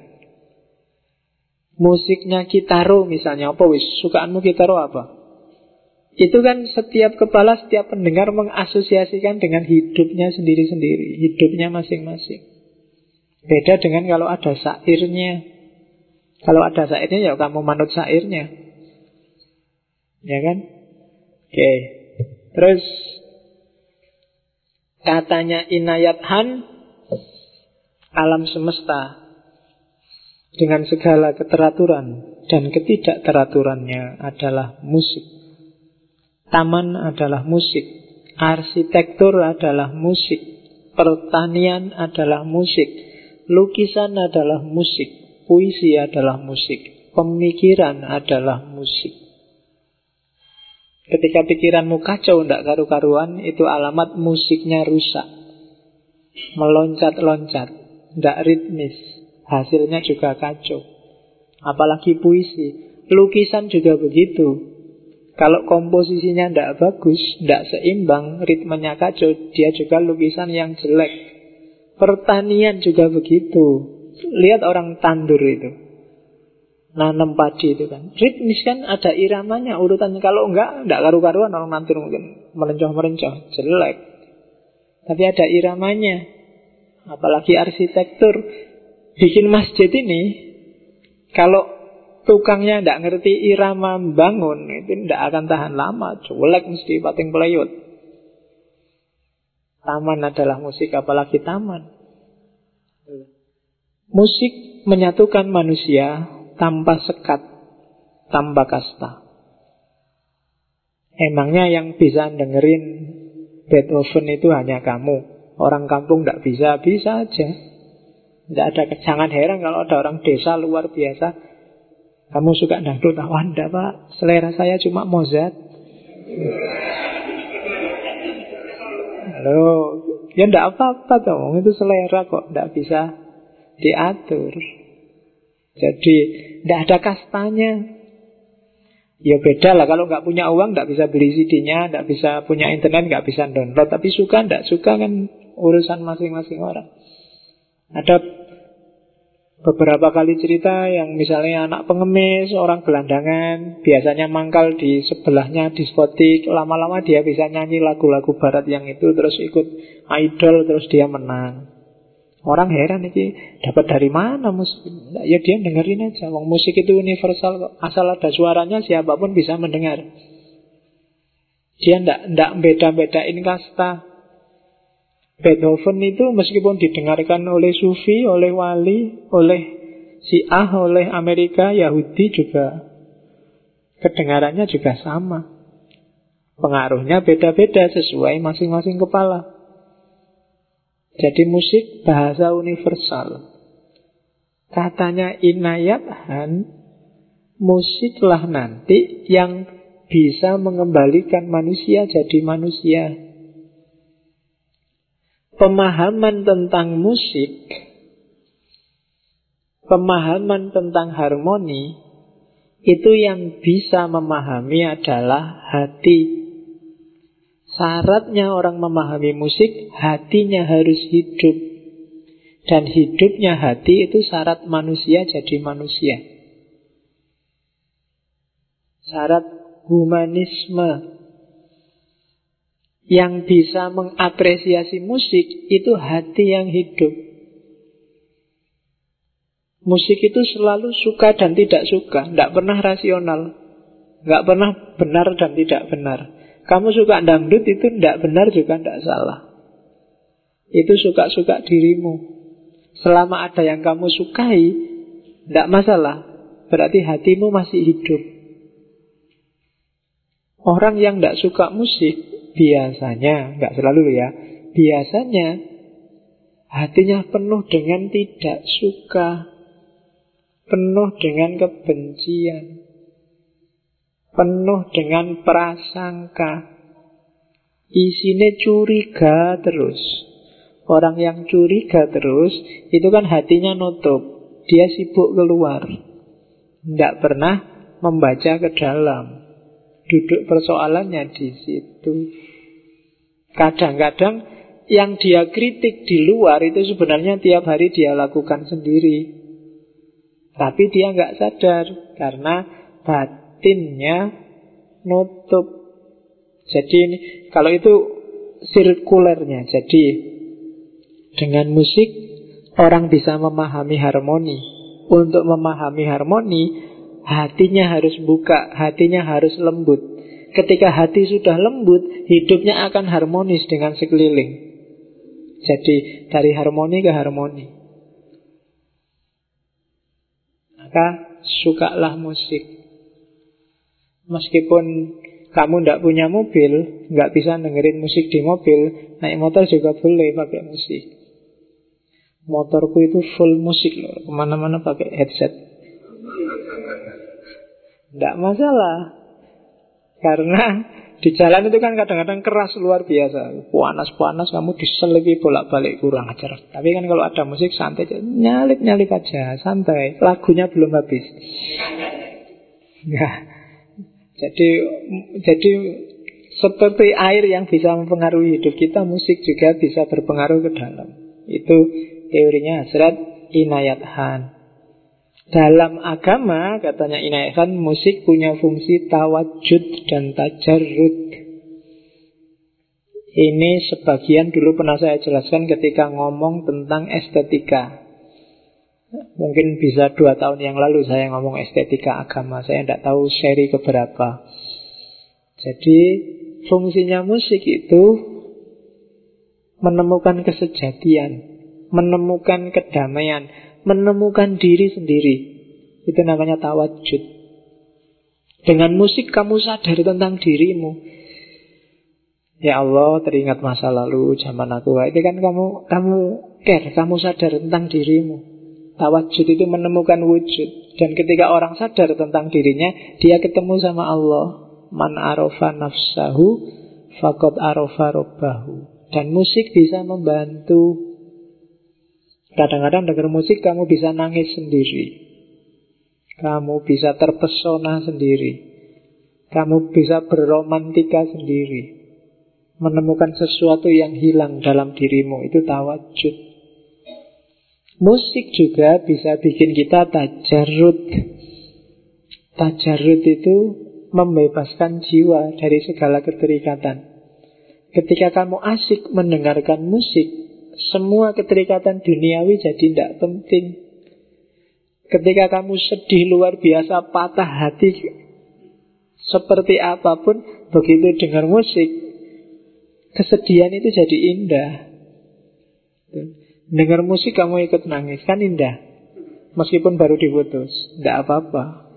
Musiknya Kitaro misalnya, apa wis? Sukaanmu Kitaro apa? Itu kan setiap kepala, setiap pendengar mengasosiasikan dengan hidupnya sendiri-sendiri, hidupnya masing-masing. Beda dengan kalau ada syairnya. Kalau ada syairnya, ya kamu manut syairnya. Ya kan? Oke. Terus katanya Inayat Khan, alam semesta dengan segala keteraturan dan ketidakteraturannya adalah musik. Taman adalah musik, arsitektur adalah musik, pertanian adalah musik, lukisan adalah musik, puisi adalah musik, pemikiran adalah musik. Ketika pikiranmu kacau, tidak karu-karuan, itu alamat musiknya rusak, meloncat-loncat, tidak ritmis, hasilnya juga kacau. Apalagi puisi, lukisan juga begitu. Kalau komposisinya tidak bagus, tidak seimbang, ritmenya kacau, dia juga lukisan yang jelek. Pertanian juga begitu. Lihat orang tandur itu, nanam padi itu kan ritmis kan, ada iramanya, urutannya. Kalau enggak, karu-karuan orang nandur, mungkin melencoh-melencoh, jelek. Tapi ada iramanya. Apalagi arsitektur, bikin masjid ini, kalau tukangnya tidak ngerti irama bangun, itu tidak akan tahan lama, jelek mesti, pating peleyut. Taman adalah musik, apalagi taman. Musik menyatukan manusia tanpa sekat, tanpa kasta. Emangnya yang bisa dengerin Beethoven itu hanya kamu? Orang kampung tidak bisa? Bisa aja. Tidak ada, jangan heran kalau ada orang desa luar biasa. Kamu suka dangdut? Wah, enggak Pak, selera saya cuma Mozart. Halo, ya enggak apa-apa dong, itu selera kok, enggak bisa diatur. Jadi tidak ada kastanya. Ya beda lah, kalau nggak punya uang nggak bisa beli CD-nya, nggak bisa punya internet, nggak bisa download. Tapi suka nggak suka kan urusan masing-masing orang. Ada beberapa kali cerita yang misalnya anak pengemis, orang gelandangan, biasanya mangkal di sebelahnya diskotik, lama-lama dia bisa nyanyi lagu-lagu barat yang itu, terus ikut idol, terus dia menang. Orang heran ini dapat dari mana musik? Ya dia dengerin aja. Wong musik itu universal kok. Asal ada suaranya siapapun bisa mendengar. Dia ndak beda-bedain kasta. Beethoven itu meskipun didengarkan oleh Sufi, oleh wali, oleh Syiah, oleh Amerika, Yahudi juga kedengarannya juga sama. Pengaruhnya beda-beda sesuai masing-masing kepala. Jadi musik bahasa universal. Katanya Inayat Han, musiklah nanti yang bisa mengembalikan manusia jadi manusia. Pemahaman tentang musik, pemahaman tentang harmoni, itu yang bisa memahami adalah hati. Syaratnya orang memahami musik, hatinya harus hidup. Dan hidupnya hati itu syarat manusia jadi manusia. Syarat humanisme. Yang bisa mengapresiasi musik itu hati yang hidup. Musik itu selalu suka dan tidak suka, tidak pernah rasional, tidak pernah benar dan tidak benar. Kamu suka dangdut itu tidak benar juga tidak salah. Itu suka-suka dirimu. Selama ada yang kamu sukai, tidak masalah. Berarti hatimu masih hidup. Orang yang tidak suka musik, biasanya, nggak selalu ya, biasanya hatinya penuh dengan tidak suka, penuh dengan kebencian, penuh dengan prasangka, isinya curiga terus. Orang yang curiga terus, itu kan hatinya nutup, dia sibuk keluar, tidak pernah membaca ke dalam. Duduk persoalannya di situ. Kadang-kadang yang dia kritik di luar itu sebenarnya tiap hari dia lakukan sendiri. Tapi dia nggak sadar karena batinnya nutup. Jadi ini, kalau itu sirkulernya. Jadi dengan musik orang bisa memahami harmoni. Untuk memahami harmoni, hatinya harus buka, hatinya harus lembut. Ketika hati sudah lembut, hidupnya akan harmonis dengan sekeliling. Jadi dari harmoni ke harmoni. Maka sukalah musik. Meskipun kamu tidak punya mobil, nggak bisa dengerin musik di mobil, naik motor juga boleh pakai musik. Motorku itu full musik loh, kemana-mana pakai headset. Tidak masalah. Karena di jalan itu kan kadang-kadang keras luar biasa. Panas-panas kamu diselipi bolak-balik, kurang ajar. Tapi kan kalau ada musik santai, nyalip-nyalip aja, santai. Lagunya belum habis. Nah, jadi seperti air yang bisa mempengaruhi hidup kita, musik juga bisa berpengaruh ke dalam. Itu teorinya Hazrat Inayat Khan. Dalam agama, katanya Inayat Khan, musik punya fungsi tawajud dan tajarrud. Ini sebagian dulu pernah saya jelaskan ketika ngomong tentang estetika. Mungkin bisa 2 tahun yang lalu saya ngomong estetika agama. Saya tidak tahu seri keberapa. Jadi fungsinya musik itu menemukan kesejatian, menemukan kedamaian, menemukan diri sendiri. Itu namanya tawajud. Dengan musik kamu sadar tentang dirimu. Ya Allah, teringat masa lalu zaman aku. Itu kan kamu care, kamu sadar tentang dirimu. Tawajud itu menemukan wujud. Dan ketika orang sadar tentang dirinya, dia ketemu sama Allah. Man arofa nafsahu faqad arofa robbahu. Dan musik bisa membantu. Kadang-kadang dengar musik kamu bisa nangis sendiri, kamu bisa terpesona sendiri, kamu bisa berromantika sendiri, menemukan sesuatu yang hilang dalam dirimu. Itu tawajud. Musik juga bisa bikin kita tajarrud. Tajarrud itu membebaskan jiwa dari segala keterikatan. Ketika kamu asik mendengarkan musik, semua keterikatan duniawi jadi tidak penting. Ketika kamu sedih luar biasa, patah hati seperti apapun, begitu dengar musik, kesedihan itu jadi indah. Dengar musik kamu ikut nangis, kan indah. Meskipun baru diputus, tidak apa-apa.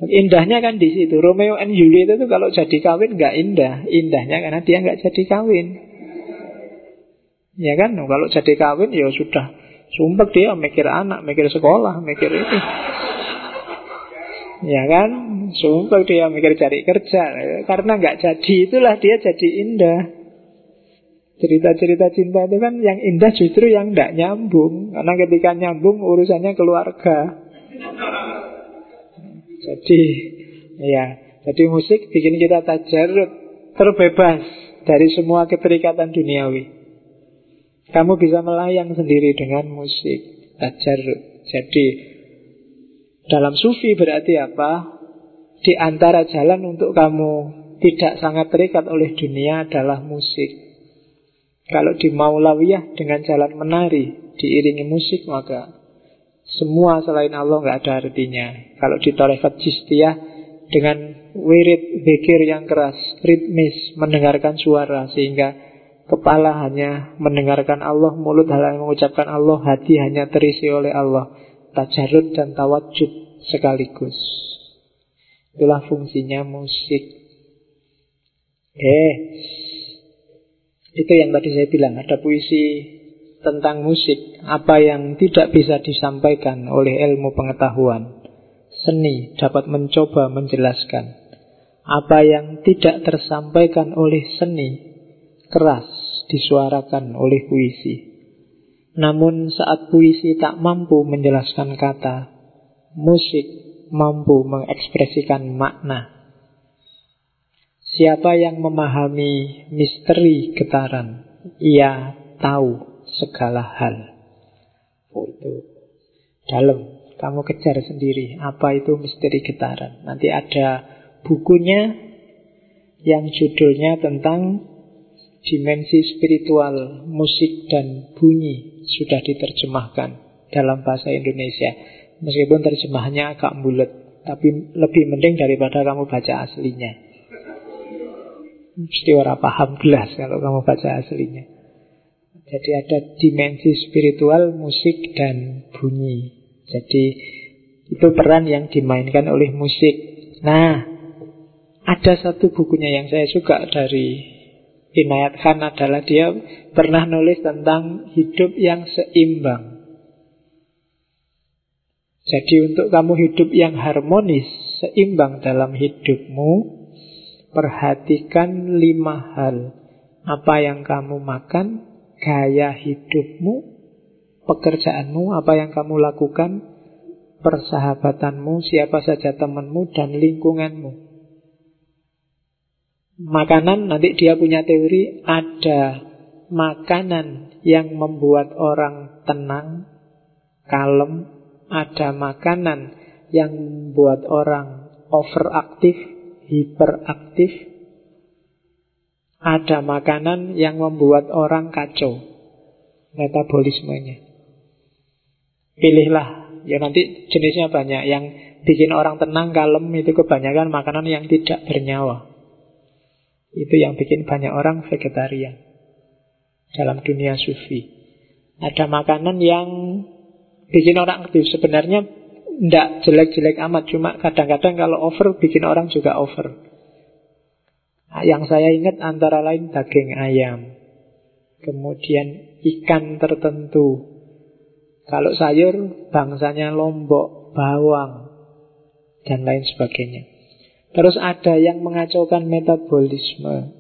Indahnya kan di situ. Romeo and Juliet itu kalau jadi kawin nggak indah. Indahnya karena dia nggak jadi kawin. Ya kan, kalau jadi kawin ya sudah sumpah dia mikir anak, mikir sekolah, mikir itu. Ya kan, sumpah dia mikir cari kerja. Karena nggak jadi, itulah dia jadi indah. Cerita-cerita cinta itu kan yang indah justru yang nggak nyambung. Karena ketika nyambung urusannya keluarga. Jadi musik bikin kita tajarrud, terbebas dari semua keterikatan duniawi. Kamu bisa melayang sendiri dengan musik, tajarrud. Jadi dalam sufi berarti apa? Di antara jalan untuk kamu tidak sangat terikat oleh dunia adalah musik. Kalau di Maulawiyah dengan jalan menari diiringi musik, maka semua selain Allah nggak ada artinya. Kalau di Tarekat Chistiyah dengan wirid zikir yang keras, ritmis, mendengarkan suara, sehingga kepala hanya mendengarkan Allah, mulut hanya mengucapkan Allah, hati hanya terisi oleh Allah. Tajarrud dan tawajud sekaligus. Itulah fungsinya musik. Itu yang tadi saya bilang, ada puisi tentang musik, apa yang tidak bisa disampaikan oleh ilmu pengetahuan. Seni dapat mencoba menjelaskan. Apa yang tidak tersampaikan oleh seni, keras disuarakan oleh puisi. Namun saat puisi tak mampu menjelaskan kata, musik mampu mengekspresikan makna. Siapa yang memahami misteri getaran, ia tahu segala hal. Itu dalam. Kamu kejar sendiri apa itu misteri getaran. Nanti ada bukunya yang judulnya tentang dimensi spiritual musik dan bunyi. Sudah diterjemahkan dalam bahasa Indonesia. Meskipun terjemahannya agak bulat, tapi lebih mending daripada kamu baca aslinya. Mesti orang paham jelas kalau kamu baca aslinya. Jadi ada dimensi spiritual musik dan bunyi. Jadi itu peran yang dimainkan oleh musik. Nah, Ada satu bukunya yang saya suka dari Inayat Khan adalah dia pernah nulis tentang hidup yang seimbang. Jadi untuk kamu hidup yang harmonis, seimbang dalam hidupmu, perhatikan 5 hal. Apa yang kamu makan, gaya hidupmu, pekerjaanmu, apa yang kamu lakukan, persahabatanmu, siapa saja temanmu, dan lingkunganmu. Makanan, nanti dia punya teori, ada makanan yang membuat orang tenang, kalem, ada makanan yang membuat orang overaktif, hiperaktif, ada makanan yang membuat orang kacau, metabolismenya. Pilihlah, ya nanti jenisnya banyak. Yang bikin orang tenang, kalem itu kebanyakan makanan yang tidak bernyawa. Itu yang bikin banyak orang vegetarian dalam dunia sufi. Ada makanan yang bikin orang aktif. Sebenarnya tidak jelek-jelek amat, cuma kadang-kadang kalau over bikin orang juga over. Yang saya ingat antara lain daging ayam, kemudian ikan tertentu. Kalau sayur bangsanya lombok, bawang, dan lain sebagainya. Terus ada yang mengacaukan metabolisme,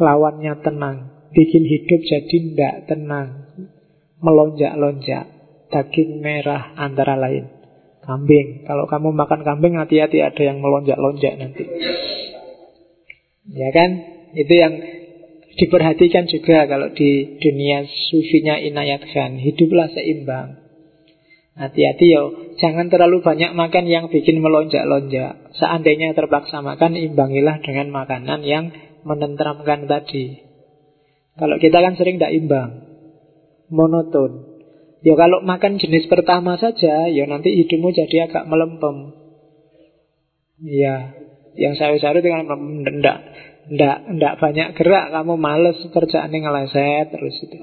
lawannya tenang, bikin hidup jadi tidak tenang, melonjak-lonjak. Daging merah antara lain kambing. Kalau kamu makan kambing, hati-hati ada yang melonjak-lonjak nanti. Ya kan? Itu yang diperhatikan juga kalau di dunia sufinya Inayat Khan. Hiduplah seimbang. Hati-hati yo, jangan terlalu banyak makan yang bikin melonjak-lonjak. Seandainya terpaksa makan, imbangilah dengan makanan yang menenteramkan tadi. Kalau kita kan sering tidak imbang, monoton. Ya kalau makan jenis pertama saja, ya nanti hidupmu jadi agak melempem. Ya, yang sayur-sayur dengan ndak banyak gerak, kamu males kerjaannya ngeleset terus itu.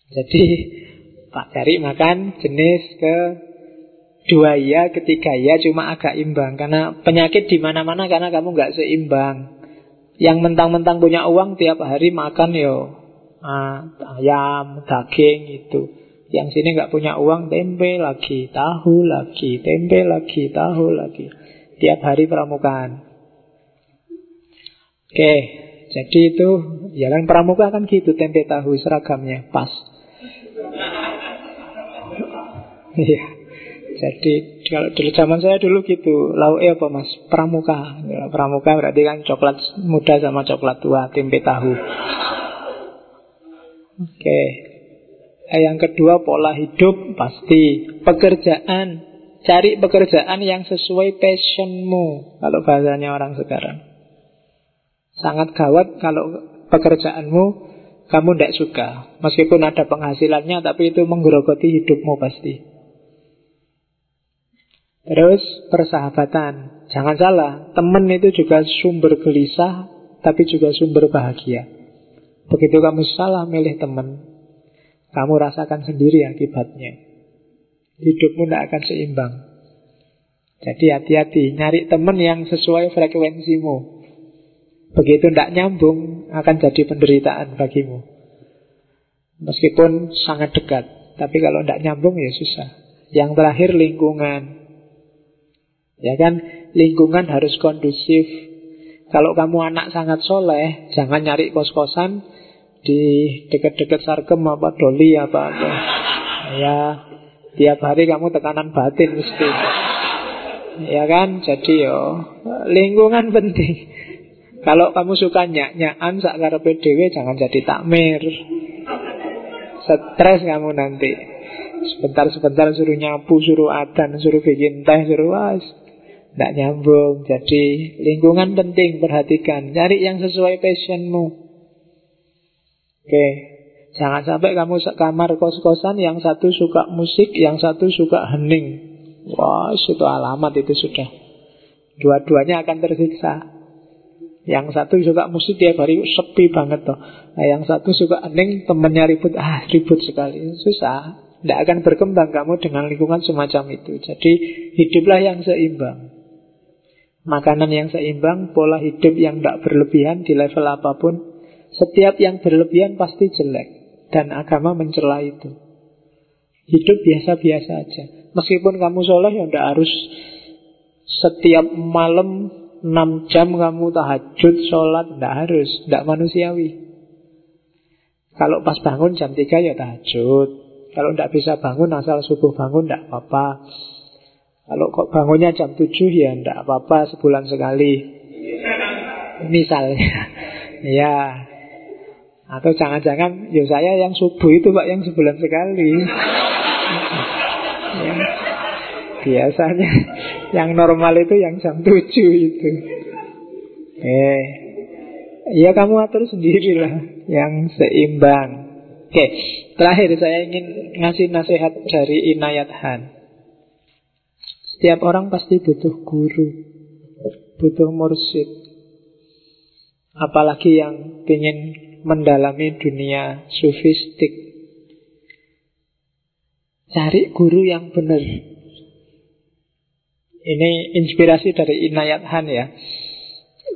Jadi Pak cari makan jenis kedua ya, ketiga ya, cuma agak imbang. Karena penyakit di mana-mana karena kamu nggak seimbang. Yang mentang-mentang punya uang tiap hari makan ayam, daging itu. Yang sini nggak punya uang, tempe lagi, tahu lagi, tempe lagi, tahu lagi. Tiap hari pramukaan. Oke, jadi itu ya kan pramuka kan gitu, tempe tahu seragamnya pas. Iya. Jadi kalau dulu zaman saya dulu gitu, lauknya apa mas? Pramuka. Ya, pramuka berarti kan coklat muda sama coklat tua, tempe tahu. Oke. Yang kedua pola hidup pasti. Pekerjaan, cari pekerjaan yang sesuai passionmu. Kalau bahasanya orang sekarang. Sangat gawat kalau pekerjaanmu kamu tidak suka. Meskipun ada penghasilannya, tapi itu menggerogoti hidupmu pasti. Terus persahabatan. Jangan salah, teman itu juga sumber gelisah, tapi juga sumber bahagia. Begitu kamu salah milih teman, kamu rasakan sendiri akibatnya. Hidupmu tidak akan seimbang. Jadi hati-hati, nyari teman yang sesuai frekuensimu. Begitu tidak nyambung, akan jadi penderitaan bagimu. Meskipun sangat dekat, tapi kalau tidak nyambung ya susah. Yang terakhir lingkungan. Ya kan, lingkungan harus kondusif. Kalau kamu anak sangat soleh, jangan nyari kos-kosan di dekat-dekat Sarkem apa Doli apa. Ya, tiap hari kamu tekanan batin mesti. Ya kan, jadi lingkungan penting. Kalau kamu suka nyak-nyakan sak karepe dhewe, jangan jadi takmir. Stres kamu nanti. Sebentar-sebentar suruh nyapu, suruh adan, suruh bikin teh, suruh tidak nyambung. Jadi lingkungan penting, perhatikan. Cari yang sesuai passionmu. Oke. Jangan sampai kamu kamar kos-kosan, yang satu suka musik, yang satu suka hening. Wah, itu alamat itu sudah. Dua-duanya akan tersiksa. Yang satu suka musik tiap hari sepi banget toh. Nah, yang satu suka hening, temennya ribut, ribut sekali. Susah. Tidak akan berkembang kamu dengan lingkungan semacam itu. Jadi hiduplah yang seimbang. Makanan yang seimbang, pola hidup yang tidak berlebihan di level apapun. Setiap yang berlebihan pasti jelek. Dan agama mencela itu. Hidup biasa-biasa aja. Meskipun kamu soleh, ya tidak harus setiap malam 6 jam kamu tahajud, sholat. Tidak harus, tidak manusiawi. Kalau pas bangun jam 3 ya tahajud. Kalau tidak bisa bangun, asal subuh bangun tidak apa-apa. Kalau kok bangunnya jam 7 ya tidak apa-apa, sebulan sekali misalnya. Ya. Atau jangan-jangan ya saya yang subuh itu Pak, yang sebulan sekali. Ya. Biasanya yang normal itu yang jam 7 itu. Ya kamu atur sendirilah yang seimbang. Oke, terakhir saya ingin ngasih nasihat dari Inayat Han. Setiap orang pasti butuh guru, butuh mursyid. Apalagi yang ingin mendalami dunia sufistik. Cari guru yang benar. Ini inspirasi dari Inayat Han ya.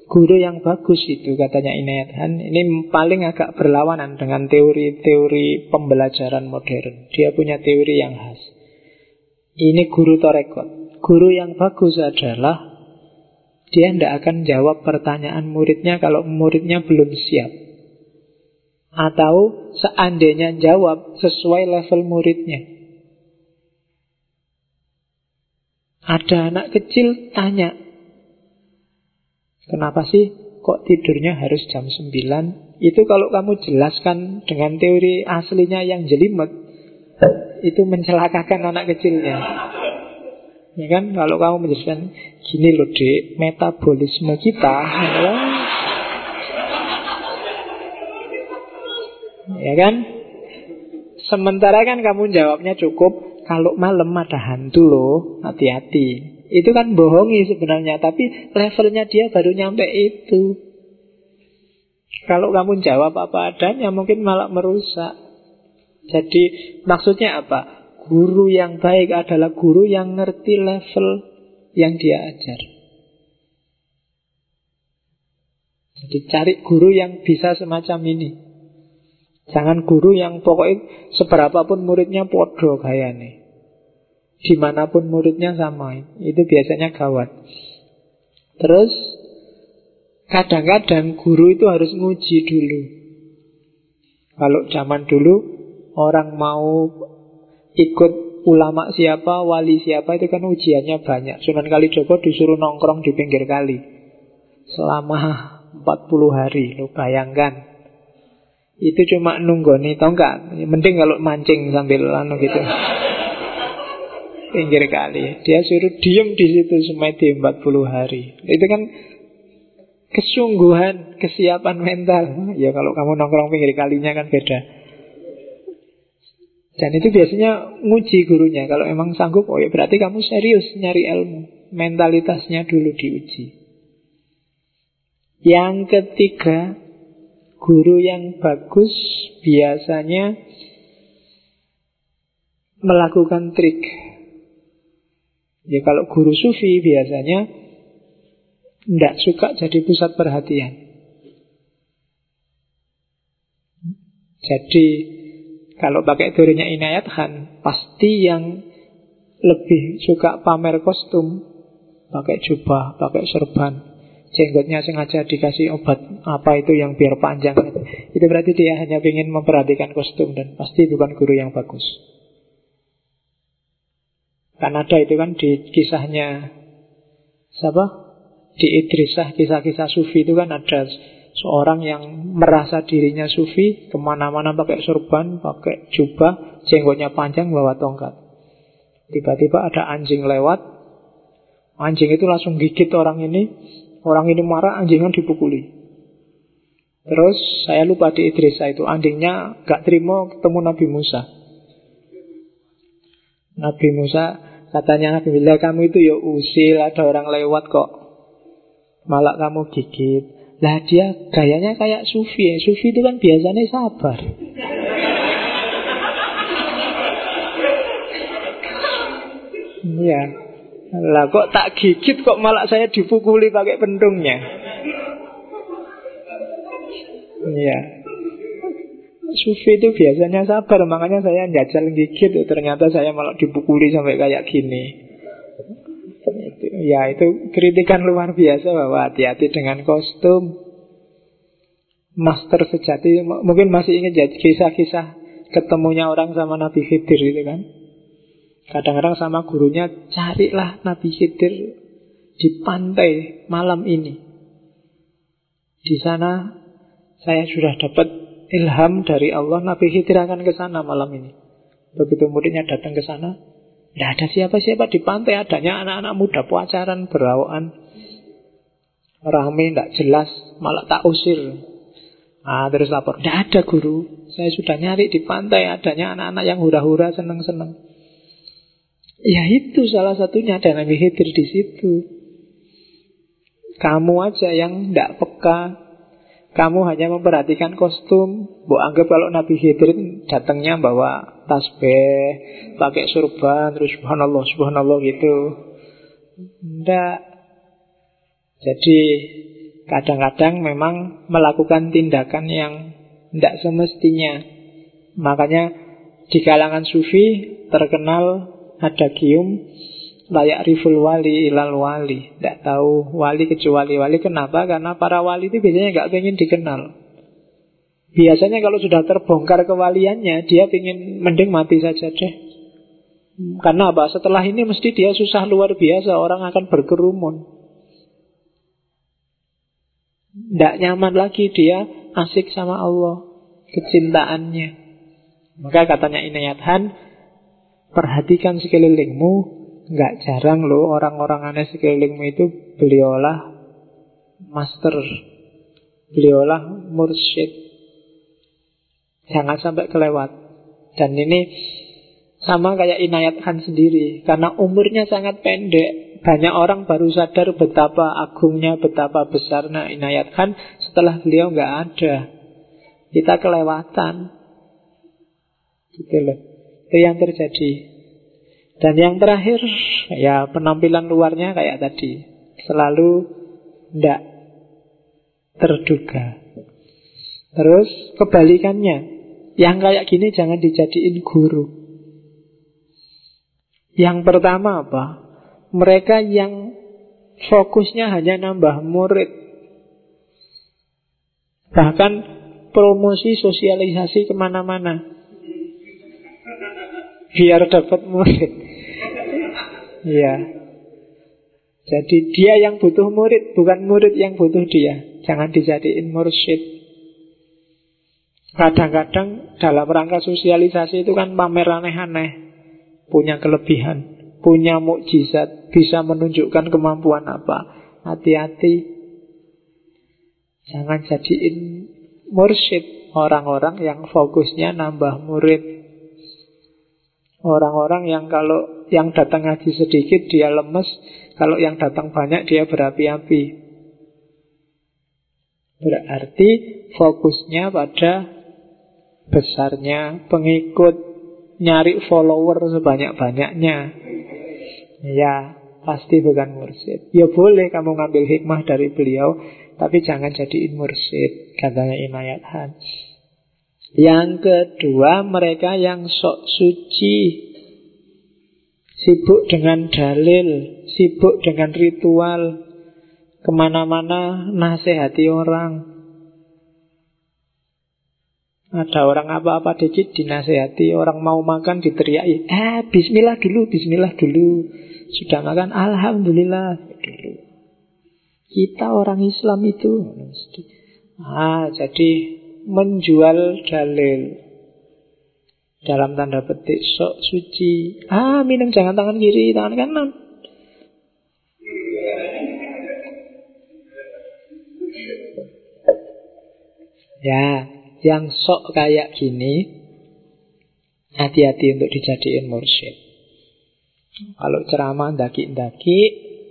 Guru yang bagus itu katanya Inayat Han. Ini paling agak berlawanan dengan teori-teori pembelajaran modern. Dia punya teori yang khas. Ini guru torekot. Guru yang bagus adalah dia tidak akan jawab pertanyaan muridnya kalau muridnya belum siap. Atau seandainya jawab sesuai level muridnya. Ada anak kecil tanya, kenapa sih kok tidurnya harus jam 9? Itu kalau kamu jelaskan dengan teori aslinya yang jelimet, itu mencelakakan anak kecilnya. Ya kan, kalau kamu menjelaskan gini loh Dek, metabolisme kita ya kan. Sementara kan kamu jawabnya cukup, kalau malam ada hantu loh, hati-hati. Itu kan bohongi sebenarnya, tapi levelnya dia baru nyampe itu. Kalau kamu jawab apa adanya mungkin malah merusak. Jadi maksudnya apa? Guru yang baik adalah guru yang ngerti level yang dia ajar. Jadi cari guru yang bisa semacam ini. Jangan guru yang pokoknya seberapapun muridnya podo gayane. Dimanapun muridnya sama. Itu biasanya gawat. Terus kadang-kadang guru itu harus nguji dulu. Kalau zaman dulu orang mau ikut ulama siapa, wali siapa, itu kan ujiannya banyak. Sunan Kalijogo disuruh nongkrong di pinggir kali selama 40 hari. Lo bayangkan. Itu cuma nunggoni tongkat. Mending kalau mancing sambil gitu. Pinggir kali. Dia suruh diem di situ semedi 40 hari. Itu kan kesungguhan, kesiapan mental. Ya kalau kamu nongkrong pinggir kalinya kan beda. Dan itu biasanya nguji gurunya. Kalau emang sanggup, oh ya berarti kamu serius nyari ilmu. Mentalitasnya dulu diuji. Yang ketiga, guru yang bagus biasanya melakukan trik. Ya kalau guru sufi biasanya tidak suka jadi pusat perhatian. Jadi kalau pakai teorinya Inayat Han, pasti yang lebih suka pamer kostum, pakai jubah, pakai serban, jenggotnya sengaja dikasih obat apa itu yang biar panjang. Itu berarti dia hanya ingin memperhatikan kostum dan pasti bukan guru yang bagus. Kan ada itu kan di kisahnya siapa? Di Idrisah, kisah-kisah sufi itu kan ada seorang yang merasa dirinya sufi, kemana-mana pakai sorban, pakai jubah, jenggotnya panjang, bawa tongkat. Tiba-tiba ada anjing lewat, anjing itu langsung gigit orang ini marah, anjingnya dipukuli. Terus saya lupa di Idrisah itu, anjingnya gak terima ketemu Nabi Musa. Nabi Musa katanya, Nabi Bila kamu itu ya usil, ada orang lewat kok malah kamu gigit. Lah dia gayanya kayak sufi. Sufi itu kan biasanya sabar. Ya, Lah kok tak gigit kok malah saya dipukuli pakai pentungnya. Iya. Sufi itu biasanya sabar, makanya saya jajal gigit, ternyata saya malah dipukuli sampai kayak gini. Ya itu kritikan luar biasa bahwa hati-hati dengan kostum. Master sejati, mungkin masih ingat ya kisah-kisah ketemunya orang sama Nabi Khidir itu kan. Kadang-kadang sama gurunya, carilah Nabi Khidir di pantai malam ini. Di sana saya sudah dapat ilham dari Allah, Nabi Khidir akan ke sana malam ini. Begitu muridnya datang ke sana, tidak ada siapa-siapa di pantai, adanya anak-anak muda pacaran, berawaan, rame, tidak jelas, malah tak usir. Terus lapor, tidak ada guru, saya sudah nyari di pantai, adanya anak-anak yang hura-hura, senang-senang. Ya itu salah satunya, ada Nabi Khidir di situ. Kamu aja yang tidak peka. Kamu hanya memperhatikan kostum. Mbok anggap kalau Nabi Khidir datangnya bawa tasbih, pakai surban, terus subhanallah, subhanallah gitu. Tidak. Jadi kadang-kadang memang melakukan tindakan yang tidak semestinya. Makanya di kalangan sufi terkenal ada gium layak riful wali ilal wali. Tidak tahu wali kecuali wali. Kenapa? Karena para wali itu biasanya nggak pengen dikenal. Biasanya kalau sudah terbongkar kewaliannya, dia pengen mending mati saja deh. Karena apa? Setelah ini mesti dia susah luar biasa, orang akan berkerumun. Tidak nyaman lagi, dia asik sama Allah, kecintaannya. Maka katanya Inayat Han, perhatikan sekelilingmu. Nggak jarang loh orang-orang aneh sekelilingmu itu beliaulah master, beliaulah mursyid. Jangan sampai kelewat. Dan ini sama kayak Inayat Han sendiri, karena umurnya sangat pendek. Banyak orang baru sadar betapa agungnya, betapa besarnya Inayat Han setelah beliau nggak ada. Kita kelewatan. Gitu loh. Itu yang terjadi. Dan yang terakhir, ya penampilan luarnya kayak tadi, selalu tidak terduga. Terus kebalikannya, yang kayak gini jangan dijadiin guru. Yang pertama apa? Mereka yang fokusnya hanya nambah murid. Bahkan promosi sosialisasi kemana-mana biar dapat murid. Ya. Jadi dia yang butuh murid, bukan murid yang butuh dia. Jangan dijadiin mursyid. Kadang-kadang dalam rangka sosialisasi itu kan pamer aneh-aneh, punya kelebihan, punya mukjizat, bisa menunjukkan kemampuan apa. Hati-hati. Jangan jadiin mursyid orang-orang yang fokusnya nambah murid. Orang-orang yang kalau yang datang ngaji sedikit dia lemes, kalau yang datang banyak dia berapi-api. Berarti fokusnya pada besarnya pengikut, nyari follower sebanyak-banyaknya. Ya, pasti bukan mursyid. Ya boleh kamu ngambil hikmah dari beliau, tapi jangan jadiin mursyid, katanya Inayat Han. Yang kedua, mereka yang sok suci, sibuk dengan dalil, sibuk dengan ritual, kemana-mana nasihati orang. Ada orang apa-apa dikit dinasihati, orang mau makan diteriaki, bismillah dulu, bismillah dulu. Sudah makan, alhamdulillah dulu. Kita orang Islam itu jadi menjual dalil, dalam tanda petik sok suci. Minum jangan tangan kiri, tangan kanan. Ya, yang sok kayak gini hati-hati untuk dijadiin mursyid. Kalau ceramah ndaki-ndaki,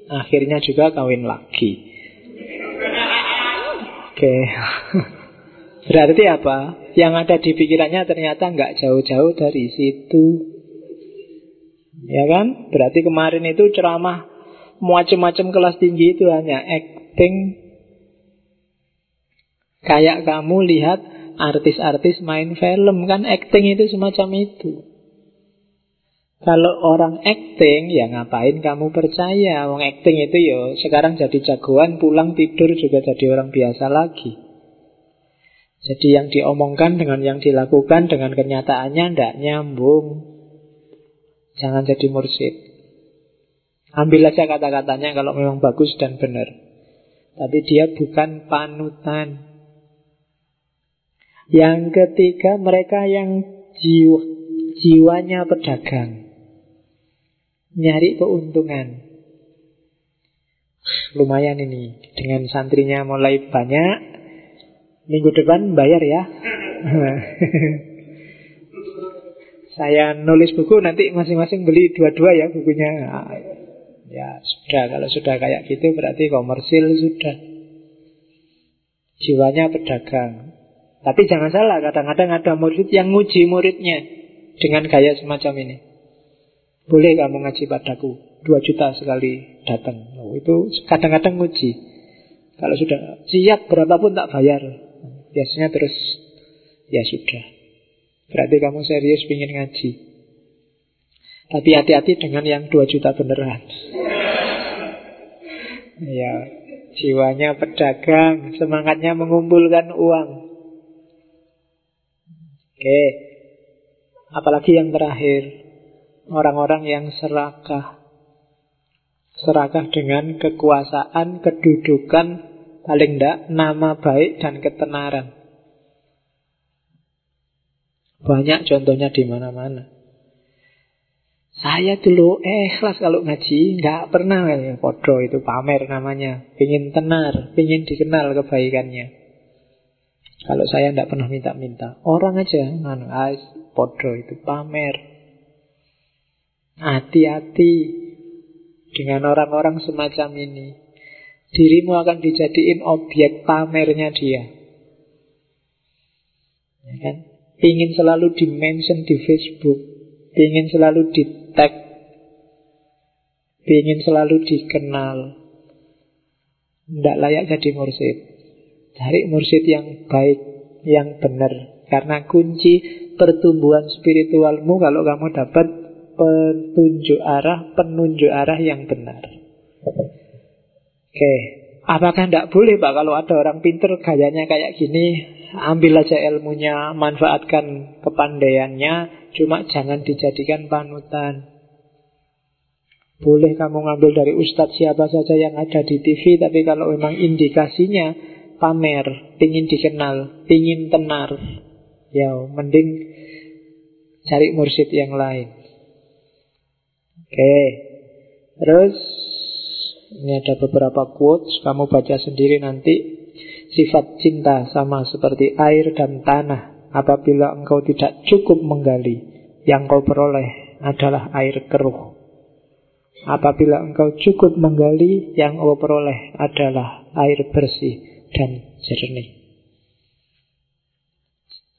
akhirnya juga kawin lagi. Oke. Berarti apa? Yang ada di pikirannya ternyata nggak jauh-jauh dari situ. Ya kan? Berarti kemarin itu ceramah macam-macam kelas tinggi itu hanya acting. Kayak kamu lihat artis-artis main film, kan acting itu semacam itu. Kalau orang acting, ya ngapain kamu percaya? Wong acting itu yo sekarang jadi jagoan, pulang tidur juga jadi orang biasa lagi. Jadi yang diomongkan dengan yang dilakukan, dengan kenyataannya tidak nyambung. Jangan jadi mursyid. Ambil aja kata-katanya kalau memang bagus dan benar. Tapi dia bukan panutan. Yang ketiga, mereka yang jiwanya pedagang, nyari keuntungan. Lumayan ini, dengan santrinya mulai banyak, minggu depan bayar ya. Saya nulis buku, nanti masing-masing beli dua-dua ya bukunya. Ya sudah, kalau sudah kayak gitu berarti komersil sudah. Jiwanya pedagang. Tapi jangan salah, kadang-kadang ada murid yang nguji muridnya dengan gaya semacam ini. Boleh kamu ngaji padaku 2 juta sekali datang. Itu kadang-kadang nguji. Kalau sudah siap berapapun tak bayar, biasanya terus ya sudah. Berarti kamu serius ingin ngaji. Tapi hati-hati dengan yang 2 juta beneran. Ya, jiwanya pedagang, semangatnya mengumpulkan uang. Oke. Apalagi yang terakhir, orang-orang yang serakah. Serakah dengan kekuasaan, kedudukan, paling tidak nama baik dan ketenaran. Banyak contohnya di mana-mana. Saya dulu ikhlas kalau ngaji, nggak pernah ya, podo itu pamer namanya. Pingin tenar, pingin dikenal kebaikannya. Kalau saya tidak pernah minta-minta, orang aja, podo itu pamer. Hati-hati dengan orang-orang semacam ini. Dirimu akan dijadiin objek pamernya dia. Ya kan? Ingin selalu di-mention di Facebook, ingin selalu di-tag, ingin selalu dikenal. Tidak layak jadi mursyid. Cari mursyid yang baik, yang benar. Karena kunci pertumbuhan spiritualmu kalau kamu dapat penunjuk arah yang benar. Oke. Apakah tidak boleh Pak kalau ada orang pintar gayanya kayak gini? Ambil aja ilmunya, manfaatkan kepandaiannya, cuma jangan dijadikan panutan. Boleh kamu ngambil dari ustadz siapa saja yang ada di TV, tapi kalau memang indikasinya pamer, pingin dikenal, pingin tenar, ya mending cari mursyid yang lain. Oke. Terus ini ada beberapa quotes, kamu baca sendiri nanti. Sifat cinta sama seperti air dan tanah. Apabila engkau tidak cukup menggali, yang kau peroleh adalah air keruh. Apabila engkau cukup menggali, yang kau peroleh adalah air bersih dan jernih.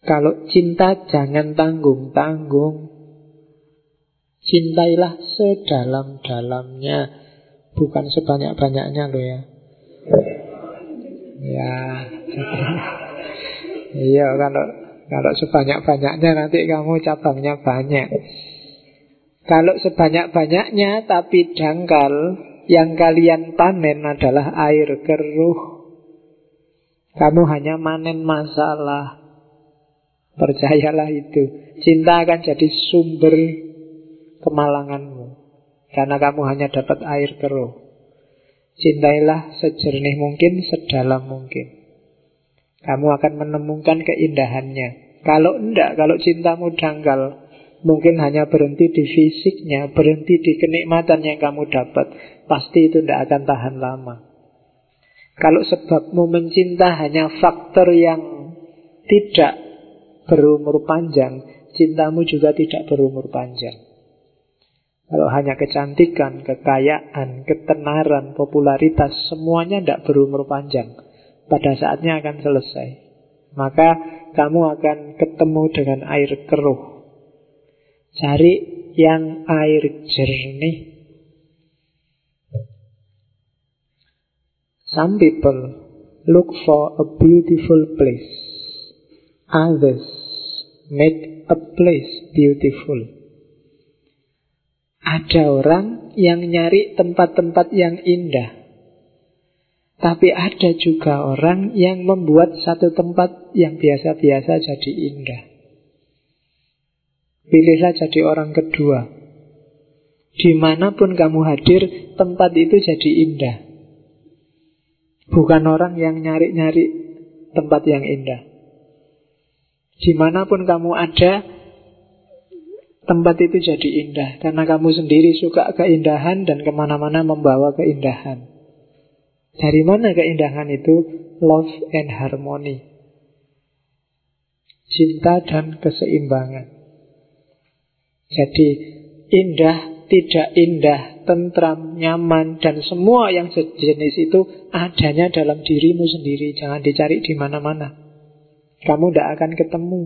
Kalau cinta jangan tanggung-tanggung. Cintailah sedalam-dalamnya, bukan sebanyak-banyaknya loh ya. Ya. Iya, kalau sebanyak-banyaknya nanti kamu cabangnya banyak. Kalau sebanyak-banyaknya tapi dangkal, yang kalian panen adalah air keruh. Kamu hanya manen masalah. Percayalah itu. Cinta akan jadi sumber kemalanganmu, karena kamu hanya dapat air keruh. Cintailah sejernih mungkin, sedalam mungkin. Kamu akan menemukan keindahannya. Kalau enggak, kalau cintamu dangkal, mungkin hanya berhenti di fisiknya, berhenti di kenikmatan yang kamu dapat, pasti itu tidak akan tahan lama. Kalau sebabmu mencinta hanya faktor yang tidak berumur panjang, cintamu juga tidak berumur panjang. Kalau hanya kecantikan, kekayaan, ketenaran, popularitas, semuanya tidak berumur panjang. Pada saatnya akan selesai. Maka kamu akan ketemu dengan air keruh. Cari yang air jernih. Some people look for a beautiful place. Others make a place beautiful. Ada orang yang nyari tempat-tempat yang indah. Tapi ada juga orang yang membuat satu tempat yang biasa-biasa jadi indah. Pilihlah jadi orang kedua. Dimanapun kamu hadir, tempat itu jadi indah. Bukan orang yang nyari-nyari tempat yang indah. Dimanapun kamu ada, tempat itu jadi indah. Karena kamu sendiri suka keindahan dan kemana-mana membawa keindahan. Dari mana keindahan itu? Love and harmony. Cinta dan keseimbangan. Jadi indah, tidak indah, tentram, nyaman, dan semua yang sejenis itu adanya dalam dirimu sendiri. Jangan dicari di mana-mana. Kamu tidak akan ketemu.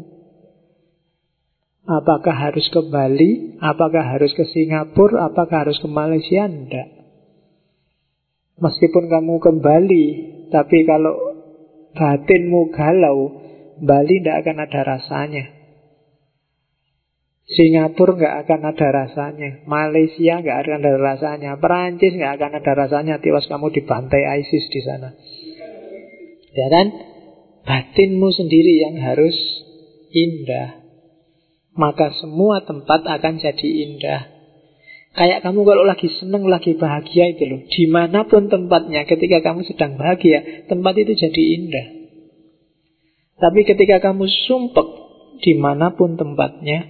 Apakah harus ke Bali? Apakah harus ke Singapura? Apakah harus ke Malaysia? Tidak. Meskipun kamu ke Bali, tapi kalau batinmu galau, Bali tidak akan ada rasanya. Singapura nggak akan ada rasanya. Malaysia nggak akan ada rasanya. Perancis nggak akan ada rasanya. Tiwas kamu dibantai ISIS di sana. Ya kan? Batinmu sendiri yang harus indah. Maka semua tempat akan jadi indah. Kayak kamu kalau lagi seneng, lagi bahagia itu loh. Dimanapun tempatnya, ketika kamu sedang bahagia, tempat itu jadi indah. Tapi ketika kamu sumpek, dimanapun tempatnya,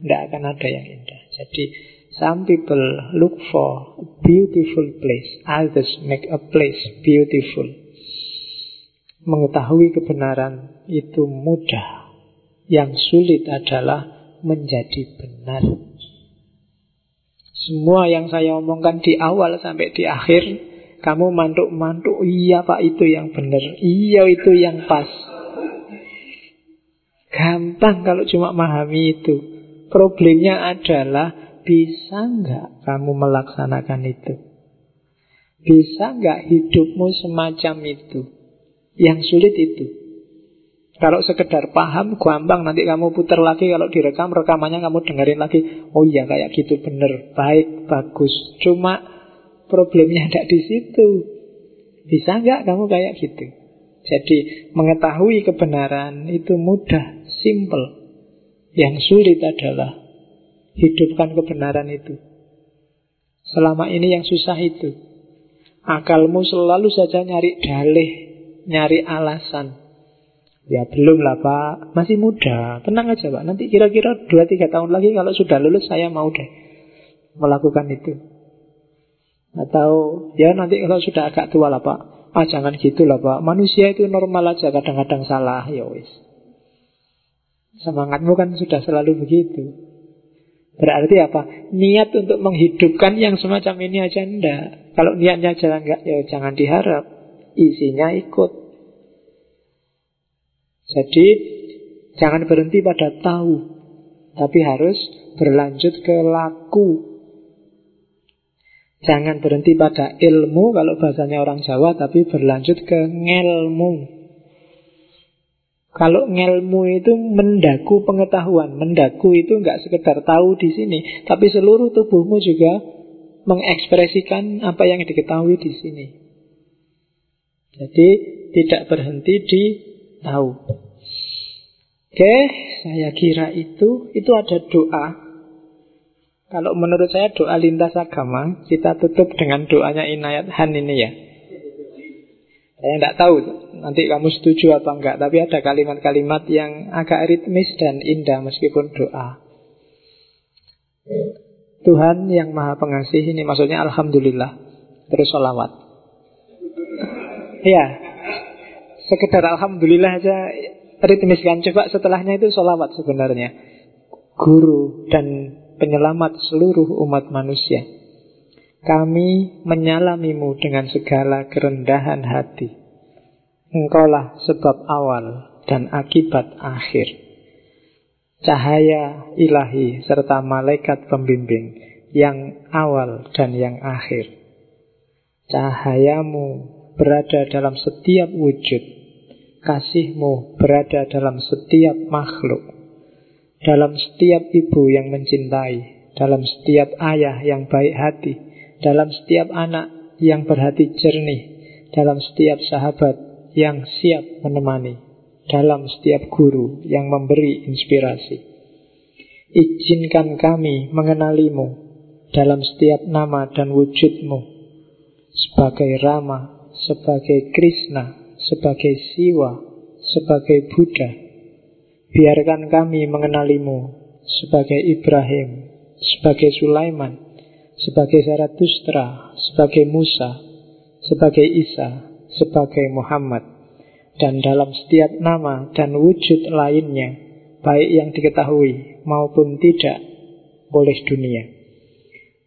tidak akan ada yang indah. Jadi, some people look for a beautiful place. Others make a place beautiful. Mengetahui kebenaran itu mudah. Yang sulit adalah menjadi benar. Semua yang saya omongkan di awal sampai di akhir, kamu mantuk-mantuk, iya Pak itu yang benar, iya itu yang pas. Gampang kalau cuma memahami itu. Problemnya adalah bisa nggak kamu melaksanakan itu? Bisa nggak hidupmu semacam itu? Yang sulit itu. Kalau sekedar paham, gampang. Nanti kamu putar lagi, kalau direkam, rekamannya kamu dengerin lagi. Oh iya, kayak gitu bener, baik, bagus. Cuma problemnya ada di situ. Bisa nggak kamu kayak gitu? Jadi mengetahui kebenaran itu mudah, simple. Yang sulit adalah hidupkan kebenaran itu. Selama ini yang susah itu. Akalmu selalu saja nyari dalih, nyari alasan. Ya belum lah Pak, masih muda. Tenang aja Pak, nanti kira-kira 2-3 tahun lagi kalau sudah lulus saya mau deh melakukan itu. Atau ya nanti kalau sudah agak tua lah Pak. Jangan gitu lah Pak, manusia itu normal aja, kadang-kadang salah. Ya wis, semangatmu kan sudah selalu begitu. Berarti apa? Niat untuk menghidupkan yang semacam ini aja enggak. Kalau niatnya jalan enggak, ya jangan diharap isinya ikut. Jadi jangan berhenti pada tahu, tapi harus berlanjut ke laku. Jangan berhenti pada ilmu, kalau bahasanya orang Jawa, tapi berlanjut ke ngelmu. Kalau ngelmu itu mendaku pengetahuan. Mendaku itu enggak sekedar tahu di sini, tapi seluruh tubuhmu juga mengekspresikan apa yang diketahui di sini. Jadi tidak berhenti di tahu. Oke, saya kira itu ada doa. Kalau menurut saya doa lintas agama. Kita tutup dengan doanya Inayat Han ini ya. Saya tidak tahu nanti kamu setuju apa enggak, tapi ada kalimat-kalimat yang agak ritmis dan indah meskipun doa. Tuhan yang Maha Pengasih, ini maksudnya Alhamdulillah. Terus sholawat. Ya, sekedar Alhamdulillah aja ritmiskan. Coba setelahnya itu sholawat sebenarnya. Guru dan penyelamat seluruh umat manusia, kami menyalamimu dengan segala kerendahan hati. Engkaulah sebab awal dan akibat akhir. cahaya ilahi serta malaikat pembimbing yang awal dan yang akhir. Cahayamu berada dalam setiap wujud, kasihmu berada dalam setiap makhluk, dalam setiap ibu yang mencintai, dalam setiap ayah yang baik hati, dalam setiap anak yang berhati jernih, dalam setiap sahabat yang siap menemani, dalam setiap guru yang memberi inspirasi. Izinkan kami mengenalimu dalam setiap nama dan wujudmu, sebagai Rama, sebagai Krishna, sebagai Siwa, sebagai Buddha. Biarkan kami mengenalimu sebagai Ibrahim, sebagai Sulaiman, sebagai Zarathustra, sebagai Musa, sebagai Isa, sebagai Muhammad, dan dalam setiap nama dan wujud lainnya, baik yang diketahui maupun tidak oleh dunia.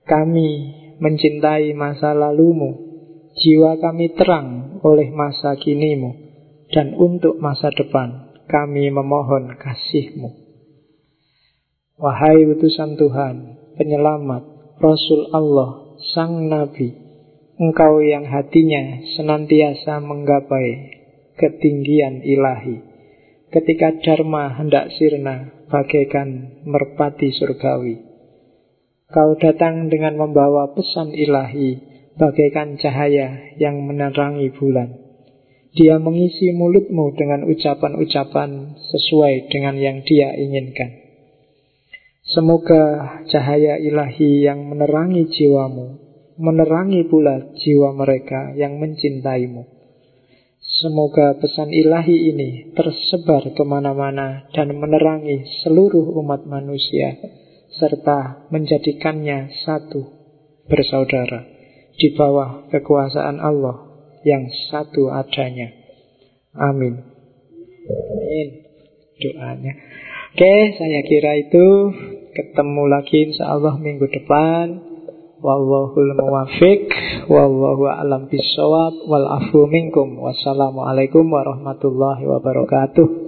Kami mencintai masa lalumu, jiwa kami terang oleh masa kinimu, dan untuk masa depan kami memohon kasihmu. Wahai utusan Tuhan, penyelamat, Rasul Allah, Sang Nabi, Engkau yang hatinya senantiasa menggapai ketinggian ilahi. Ketika Dharma hendak sirna bagaikan merpati surgawi, Kau datang dengan membawa pesan ilahi bagaikan cahaya yang menerangi bulan. Dia mengisi mulutmu dengan ucapan-ucapan sesuai dengan yang dia inginkan. Semoga cahaya ilahi yang menerangi jiwamu menerangi pula jiwa mereka yang mencintaimu. Semoga pesan ilahi ini tersebar kemana-mana dan menerangi seluruh umat manusia, serta menjadikannya satu bersaudara di bawah kekuasaan Allah yang satu adanya. Amin. Amin. Doanya. Oke, saya kira itu. Ketemu lagi insyaallah minggu depan. Wallahul muwaffiq, wallahu a'lam bissawab, wal afu minkum. Wassalamualaikum warahmatullahi wabarakatuh.